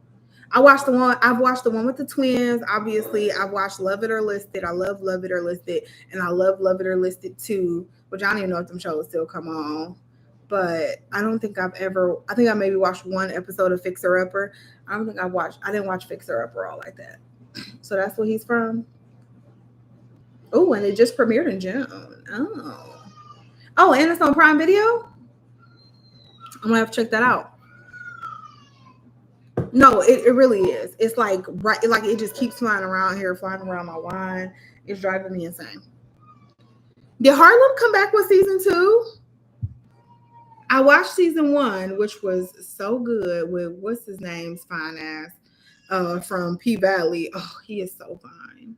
I've watched the one with the twins. Obviously, I've watched Love It or Listed. I love Love It or Listed. And I love Love It or Listed 2, which I don't even know if them shows still come on. But I don't think I think I maybe watched one episode of Fixer Upper. I didn't watch Fixer Upper all like that. So that's what he's from. Oh, and it just premiered in June. Oh, and it's on Prime Video? I'm gonna have to check that out. No, it really is. It's it just keeps flying around here, flying around my wine. It's driving me insane. Did Harlem come back with season 2? I watched season 1, which was so good with what's his name's fine ass from P Valley. Oh, he is so fine.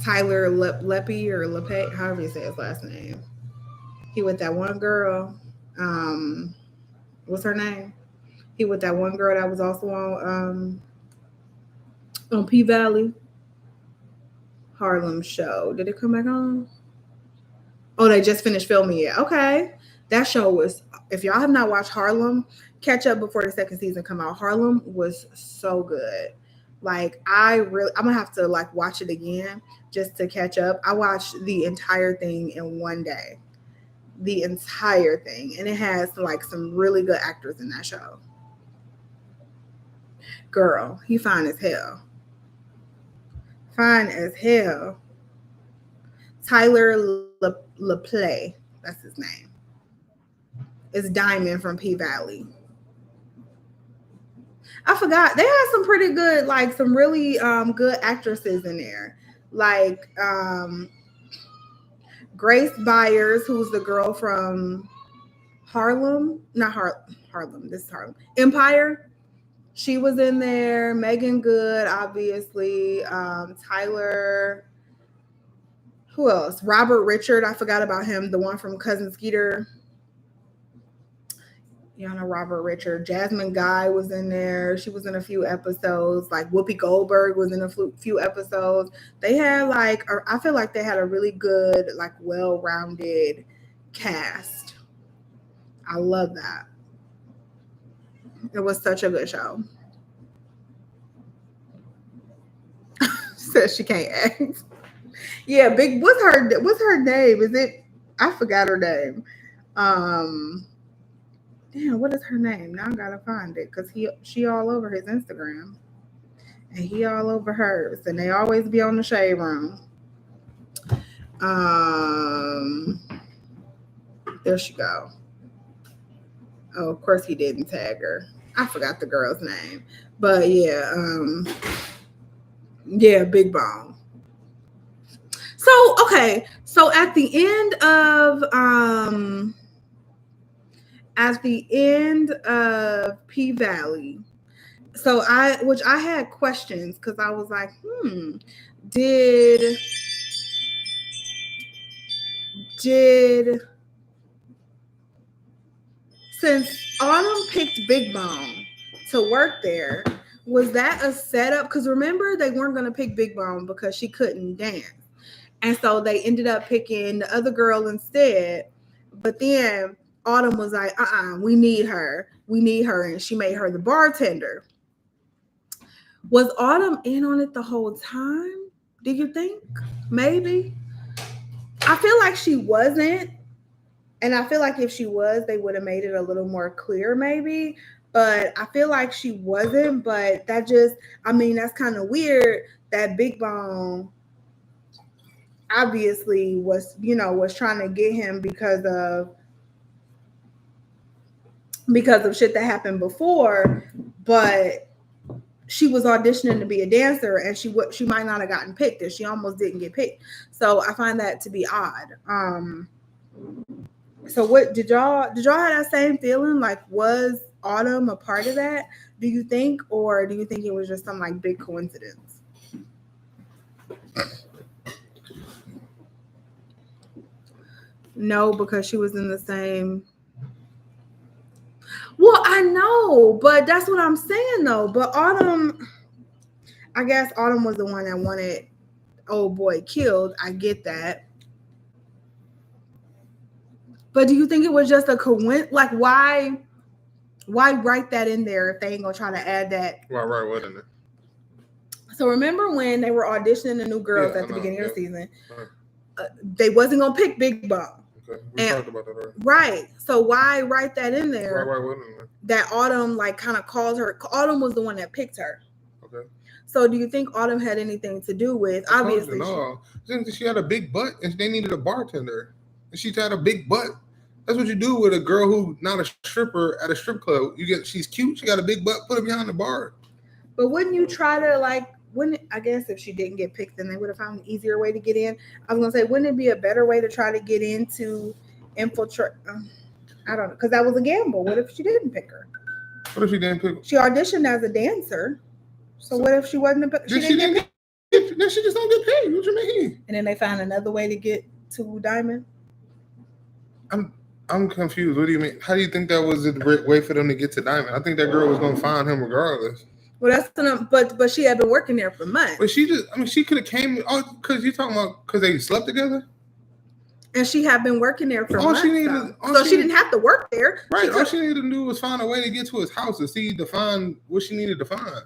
Tyler Lepe or Lepe, however you say his last name. He with that one girl. What's her name? He with that one girl that was also on P Valley. Harlem show. Did it come back on? Oh, they just finished filming it. Okay. That show was, if y'all have not watched Harlem, catch up before the second season come out. Harlem was so good. I'm gonna have to watch it again just to catch up. I watched the entire thing in one day. the entire thing, and it has like some really good actors in that show. Girl, he fine as hell. Fine as hell. Tyler LaPlay, that's his name. It's Diamond from P Valley. I forgot they had some pretty good, like some really good actresses in there, like Grace Byers, who's the girl from Harlem, not Harlem. This is Harlem Empire. She was in there. Megan Good, obviously. Tyler. Who else? Robert Richard. I forgot about him. The one from Cousin Skeeter. Y'all know Robert Richard. Jasmine Guy was in there. She was in a few episodes. Like Whoopi Goldberg was in a few episodes. They had I feel like they had a really good, like well-rounded cast. I love that. It was such a good show. Says she can't act. Yeah, big. What's her name? Is it? I forgot her name. Damn, what is her name? Now I gotta find it because she all over his Instagram, and he all over hers, and they always be on the Shade Room. There she go. Oh, of course he didn't tag her. I forgot the girl's name, but yeah, yeah, Big Bone. So okay, so at the end of P Valley, so I had questions because I was like, did since Autumn picked Big Bone to work there, was that a setup? Because remember, they weren't going to pick Big Bone because she couldn't dance. And so they ended up picking the other girl instead. But then Autumn was like, we need her. We need her. And she made her the bartender. Was Autumn in on it the whole time? Do you think? Maybe. I feel like she wasn't. And I feel like if she was, they would have made it a little more clear maybe. But I feel like she wasn't. But that's kind of weird that Big Bone obviously was trying to get him because of shit that happened before, but she was auditioning to be a dancer and she might not have gotten picked and she almost didn't get picked. So I find that to be odd. So what did y'all have that same feeling? Like, was Autumn a part of that, do you think, or do you think it was just some like big coincidence? No, because she was in the same. Well, I know, but that's what I'm saying though. But Autumn, I guess Autumn was the one that wanted old boy killed. I get that. But do you think it was just a coincidence? Like, why write that in there if they ain't gonna try to add that? Why write what in there? So remember when they were auditioning the new girls at the beginning of the season? They wasn't gonna pick Big Bone. Okay. We talked about that already. Right. So why write that in there? Why what in there? That Autumn like kind of calls her. Autumn was the one that picked her. Okay. So do you think Autumn had anything to do with? Obviously, no. She had a big butt and they needed a bartender. And she had a big butt. That's what you do with a girl who not a stripper at a strip club. She's cute. She got a big butt. Put her behind the bar. But wouldn't you try to I guess if she didn't get picked, then they would have found an easier way to get in. I was gonna say, wouldn't it be a better way to try to get in to infiltrate? I don't know, because that was a gamble. What if she didn't pick her? What if she didn't pick her? She auditioned as a dancer. So what if she wasn't a she didn't get picked? Then she just don't get paid. What you mean? And then they found another way to get to Diamond? I'm confused. What do you mean? How do you think that was the way for them to get to Diamond? I think that girl was gonna find him regardless. Well, that's enough, but she had been working there for months. But she could have came. Oh, because you're talking about because they slept together. And she had been working there for months. She didn't have to work there. Right. All she needed to do was find a way to get to his house to find what she needed to find.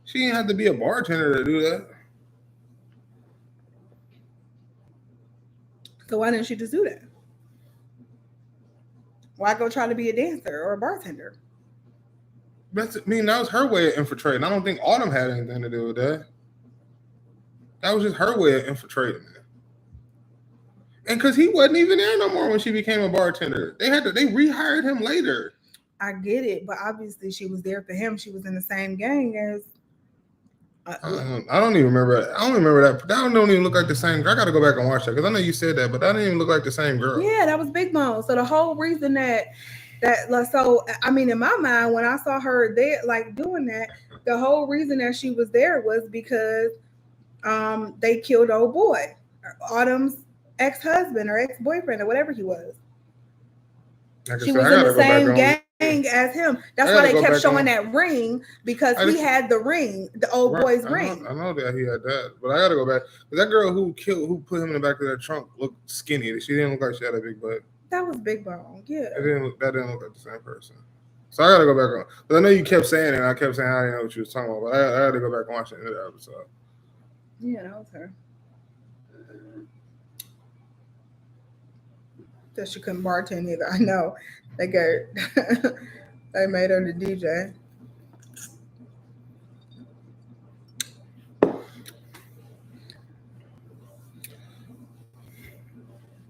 She didn't have to be a bartender to do that. So why didn't she just do that? Why go try to be a dancer or a bartender? That was her way of infiltrating. I don't think Autumn had anything to do with that. That was just her way of infiltrating it. And because he wasn't even there no more when she became a bartender. They rehired him later. I get it, but obviously she was there for him. She was in the same gang as. I don't even remember. I don't remember that. That don't even look like the same girl. I got to go back and watch that because I know you said that, but that didn't even look like the same girl. Yeah, that was Big Bone. So the whole reason in my mind, when I saw her there, like doing that, the whole reason that she was there was because they killed old boy, Autumn's ex-husband or ex-boyfriend or whatever he was. She was in the same gang as him. That's why they kept showing that ring because he had the ring, the old boy's ring. I know that he had that, but I gotta go back. That girl who put him in the back of that trunk looked skinny. She didn't look like she had a big butt. That was Big Bone. Yeah. That didn't look like the same person. So I gotta go back on. But I know you kept saying it, and I kept saying I didn't know what you was talking about, but I had to go back and watch the end of that episode. Yeah, that was her. That she couldn't bartend either. I know. They made her the DJ.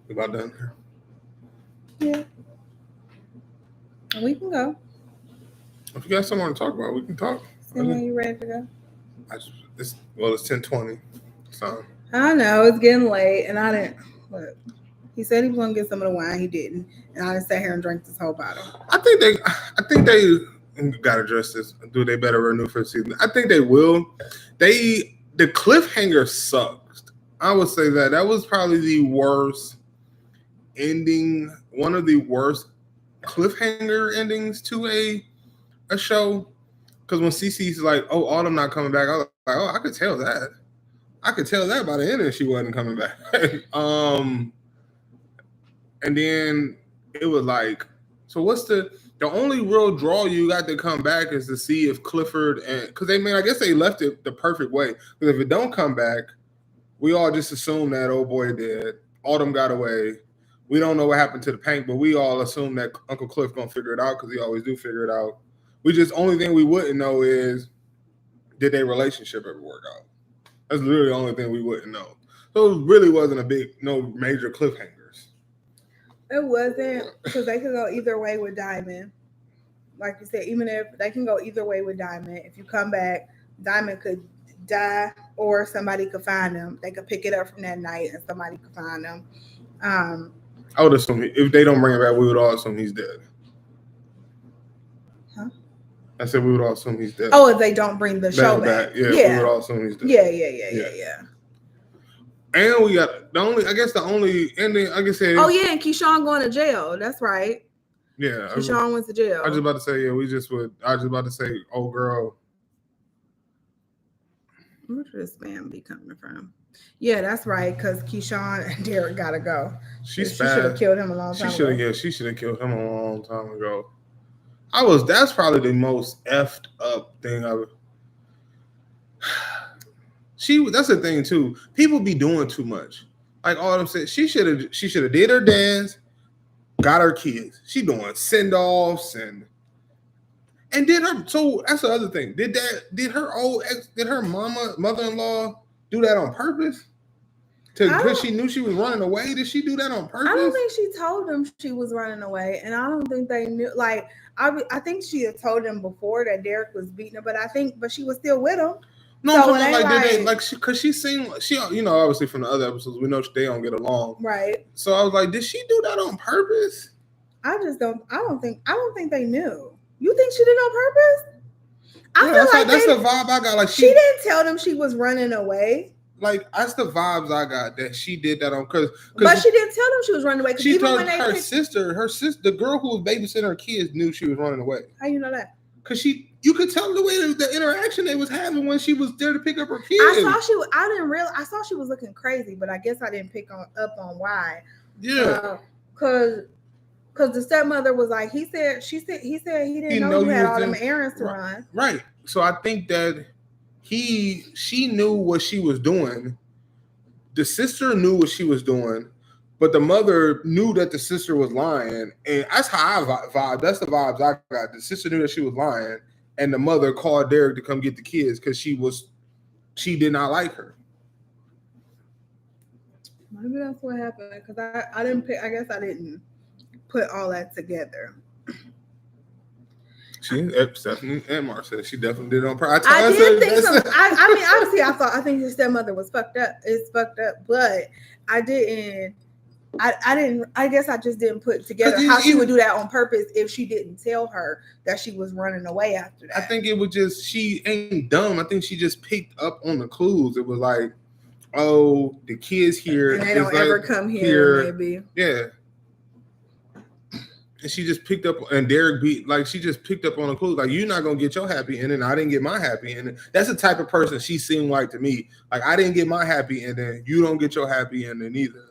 We about done Yeah. here. We can go. If you got someone to talk about, we can talk. When you ready to go? It's 10:20. So I know it's getting late, and I didn't. Look, he said he was gonna get some of the wine. He didn't, and I just sat here and drank this whole bottle. I think they gotta address this. Do they better renew for the season? I think they will. The cliffhanger sucked. I would say that was probably the worst ending. One of the worst cliffhanger endings to a show. Because when Cece's like, "Oh, Autumn not coming back," I was like, "Oh, I could tell that. I could tell that by the end that she wasn't coming back." And then it was like, so what's the only real draw you got to come back is to see if Clifford because I guess they left it the perfect way. Because if it don't come back, we all just assume that old boy dead. Autumn got away. We don't know what happened to the paint, but we all assume that Uncle Cliff gonna figure it out because he always do figure it out. Only thing we wouldn't know is did their relationship ever work out? That's literally the only thing we wouldn't know. So it really wasn't no major cliffhangers. It wasn't because they could go either way with Diamond. Like you said, even if they can go either way with Diamond, if you come back, Diamond could die or somebody could find him. They could pick it up from that night and somebody could find him. I would assume if they don't bring it back, we would all assume he's dead. Huh? I said we would all assume he's dead. Oh, if they don't bring the show back. Yeah, we would all assume he's dead. Yeah. And we got the only ending, like I said. Oh yeah, and Keyshawn going to jail. That's right. Yeah. Keyshawn went to jail. I was just about to say, I was just about to say, old girl. Where should this man be coming from? Yeah, that's right, because Keyshawn and Derek gotta go. She should have killed him a long time ago. Yeah, she should have killed him a long time ago. That's probably the most effed up thing I've. That's the thing too. People be doing too much. Like Autumn said, she should have did her dance, got her kids. She doing send-offs and did her. So that's the other thing. Did her mother-in-law do that on purpose? Because she knew she was running away. Did she do that on purpose? I don't think she told them she was running away, and I don't think they knew. Like I think she had told them before that Derek was beating her, but she was still with him. No, so because she seemed obviously from the other episodes we know they don't get along, right? So I was like, did she do that on purpose? I don't think they knew. You think she did it on purpose? I feel like that's the vibe I got. Like she didn't tell them she was running away. Like that's the vibes I got that she did that on but she didn't tell them she was running away. She told her sister, the girl who was babysitting her kids knew she was running away. How you know that? Because you could tell the way the interaction they was having when she was there to pick up her kids. I saw she was looking crazy, but I guess I didn't pick up on why. Yeah. Because the stepmother was like, he said he didn't know you had all them errands to run. Right. So I think that she knew what she was doing. The sister knew what she was doing. But the mother knew that the sister was lying, and that's how I vibe. That's the vibes I got. The sister knew that she was lying, and the mother called Derek to come get the kids because she did not like her. Maybe that's what happened because I didn't pick. I guess I didn't put all that together. Stephanie and Mark said she definitely did it on purpose. I did think so. I mean, obviously, I think his stepmother was fucked up. It's fucked up, but I didn't. I didn't. I guess I just didn't put together how she would do that on purpose if she didn't tell her that she was running away after that. I think it was just she ain't dumb. I think she just picked up on the clues. It was like, oh, the kids here, and they don't ever come here. Maybe, yeah. And she just picked up, and Derek she just picked up on the clues. Like, you're not gonna get your happy ending. I didn't get my happy ending. That's the type of person she seemed like to me. Like, I didn't get my happy ending. You don't get your happy ending either.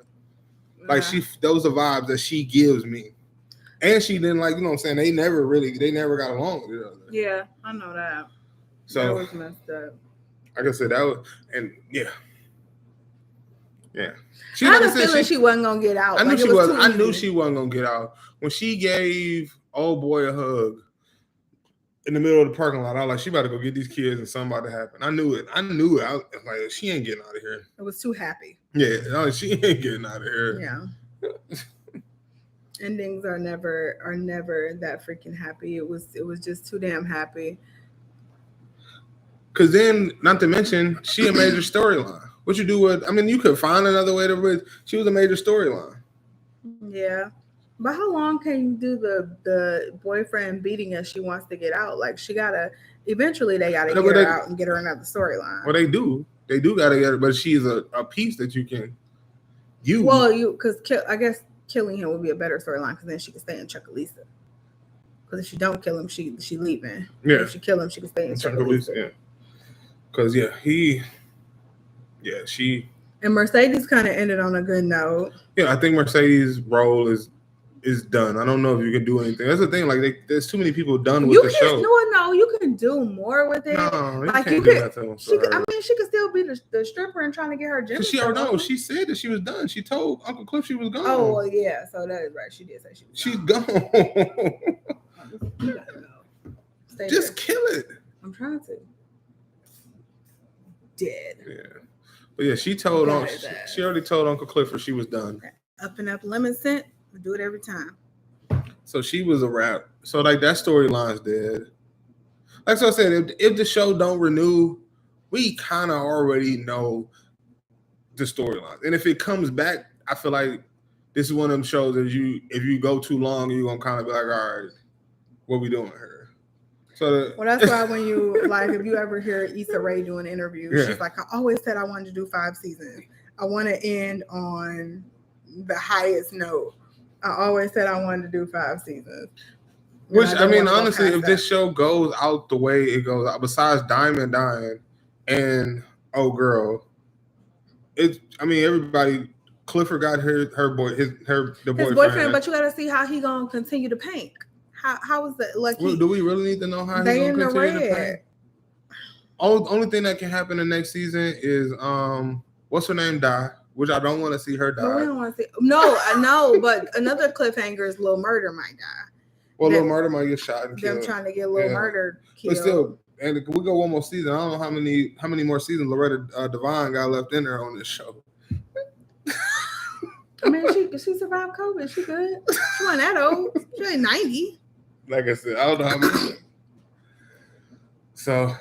Like, those are vibes that she gives me. And she didn't you know what I'm saying? They never got along with each other. Yeah, I know that. So that was messed up. Like I said, that was, and yeah. I had a feeling she wasn't gonna get out. I knew she wasn't. I knew she wasn't gonna get out. When she gave old boy a hug in the middle of the parking lot, I was like, she about to go get these kids and something about to happen. I knew it. I was like, she ain't getting out of here. I was too happy. Yeah, no, she ain't getting out of here. Yeah. Endings are never that freaking happy. It was just too damn happy. Cause then, not to mention, she a major storyline. What you do with? I mean, you could find another way to. She was a major storyline. Yeah, but how long can you do the boyfriend beating us? She wants to get out. Like, she gotta. Eventually, they gotta get her out and get her another storyline. Well, they do gotta get her, but she's a piece that you can use. Well, I guess killing him would be a better storyline because then she can stay in Chuckalisa. Because if she don't kill him, she leaving. Yeah. If she kill him, she can stay in Chuckalisa. Yeah. Because she. And Mercedes kind of ended on a good note. Yeah, I think Mercedes' role is done. I don't know if you can do anything. That's the thing. Like, there's too many people done with the show. No, you can do more with it. No, like you can't do nothing. She could still be the stripper and trying to get her gym. She already know. She said that she was done. She told Uncle Cliff she was gone. Oh, well, yeah. So that is right. She did say she's gone. You gotta go. Just kill it. I'm trying to. Dead. Yeah. But yeah, she already told Uncle Clifford she was done. Up and up lemon scent. We do it every time. So she was a wrap. So like that storyline's dead. Like I said, if the show don't renew, we kind of already know the storyline. And if it comes back, I feel like this is one of them shows that if you go too long, you're gonna kind of be like, all right, what we doing here? So that's why when you if you ever hear Issa Rae do an interview, she's like, I always said I wanted to do 5 seasons. I want to end on the highest note. I always said I wanted to do 5 seasons. Which, I mean, honestly, if this show goes out the way it goes out, besides Diamond dying and Oh Girl, everybody, Clifford got her boyfriend. But you got to see how he going to continue to paint. How is that? Like, do we really need to know how he's going to continue to paint? Only thing that can happen the next season is, what's her name, die. Which I don't want to see her die. But we don't want to see. No, I know. But another cliffhanger is Lil Murder might die. Well, Lil Murder might get shot and killed. Them trying to get Lil Murder killed. But still, and we go one more season. I don't know how many more seasons Loretta Devine got left in there on this show. I mean, she survived COVID. She good. She wasn't that old. She ain't 90. Like I said, I don't know how many. So.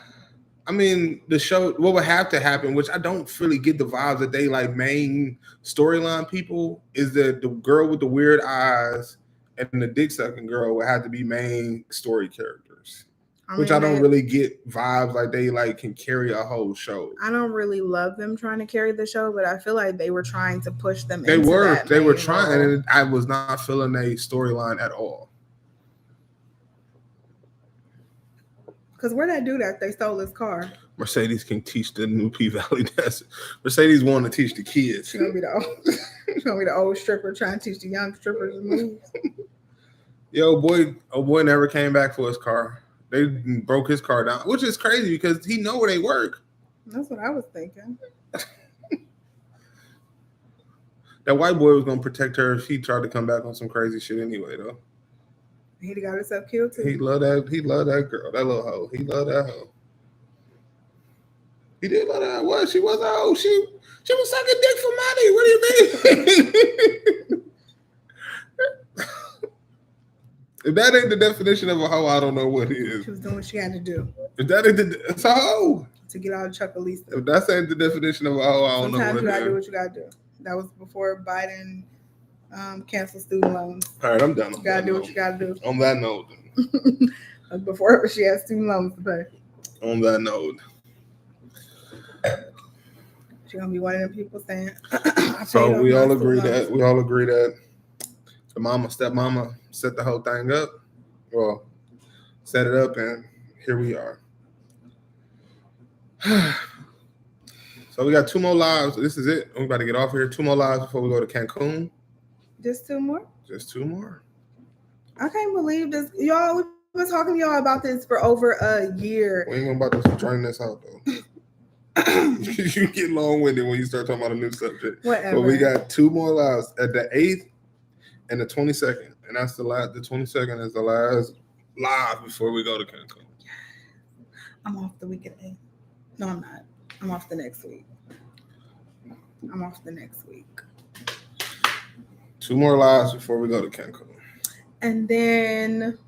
I mean, the show, what would have to happen, which I don't really get the vibes that they like main storyline people, is that the girl with the weird eyes and the dick sucking girl would have to be main story characters. I don't really get vibes like they like can carry a whole show. I don't really love them trying to carry the show, but I feel like they were trying to push them. They were trying, and I was not feeling a storyline at all. Because where that dude at? They stole his car. Mercedes can teach the new P-Valley dancers. Mercedes wanted to teach the kids. She's gonna be the old stripper trying to teach the young strippers to move. Yo, boy never came back for his car. They broke his car down, which is crazy because he know where they work. That's what I was thinking. That white boy was gonna protect her if she tried to come back on some crazy shit anyway, though. He got himself killed too. He loved that girl, that little hoe. He loved that hoe. He did love that. What? She was a hoe. She was sucking dick for money. What do you mean? If that ain't the definition of a hoe, I don't know what is. She was doing what she had to do. If that ain't it's a hoe. To get out of Chuckalisa. If that ain't the definition of a hoe, I don't know what it is. Sometimes you gotta do what you gotta do. That was before Biden canceled student loans. All right, I'm done. You gotta do what you gotta do. On that note. Before she had student loans to pay. On that note. She's gonna be one of them people saying. So we all agree that the stepmama set the whole thing up. Well, set it up, and here we are. So we got 2 more lives. This is it. We're about to get off here. 2 more lives before we go to Cancun. Just 2 more? Just 2 more. I can't believe this. Y'all, we've been talking to y'all about this for over a year. We ain't about to drain this out, though. You get long-winded when you start talking about a new subject. Whatever. But we got 2 more lives at the 8th and the 22nd. And that's the last. The 22nd is the last live before we go to Cancun. I'm off the week of the 8th. No, I'm not. I'm off the next week. 2 more lives before we go to Cancun. And then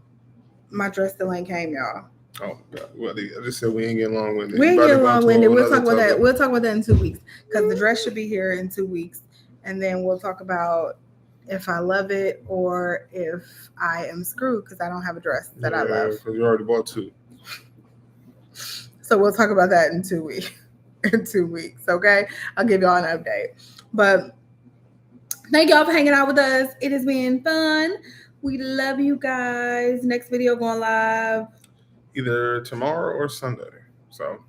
my dress still ain't came, y'all. Oh God! Well, I just said we ain't getting long-winded. We ain't getting long-winded. We'll talk about that. We'll talk about that in 2 weeks because the dress should be here in 2 weeks, and then we'll talk about if I love it or if I am screwed because I don't have a dress that I love. Because you already bought 2. So we'll talk about that in 2 weeks. In 2 weeks, okay? I'll give y'all an update. But thank y'all for hanging out with us. It has been fun. We love you guys. Next video going live either tomorrow or Sunday. So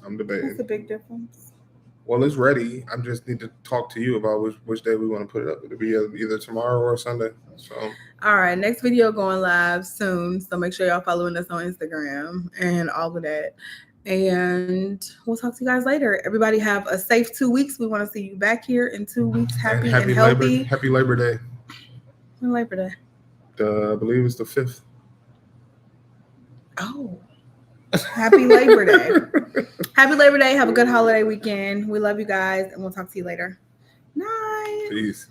I'm debating. What's the big difference? Well, it's ready. I just need to talk to you about which day we want to put it up. It'll be either tomorrow or Sunday. So all right, next video going live soon. So make sure y'all following us on Instagram and all of that. And we'll talk to you guys later. Everybody have a safe 2 weeks. We want to see you back here in 2 weeks. Happy and healthy. Happy Labor Day. Labor Day. I believe it's the 5th. Oh. Happy Labor Day. Happy Labor Day. Have a good holiday weekend. We love you guys, and we'll talk to you later. Night. Peace.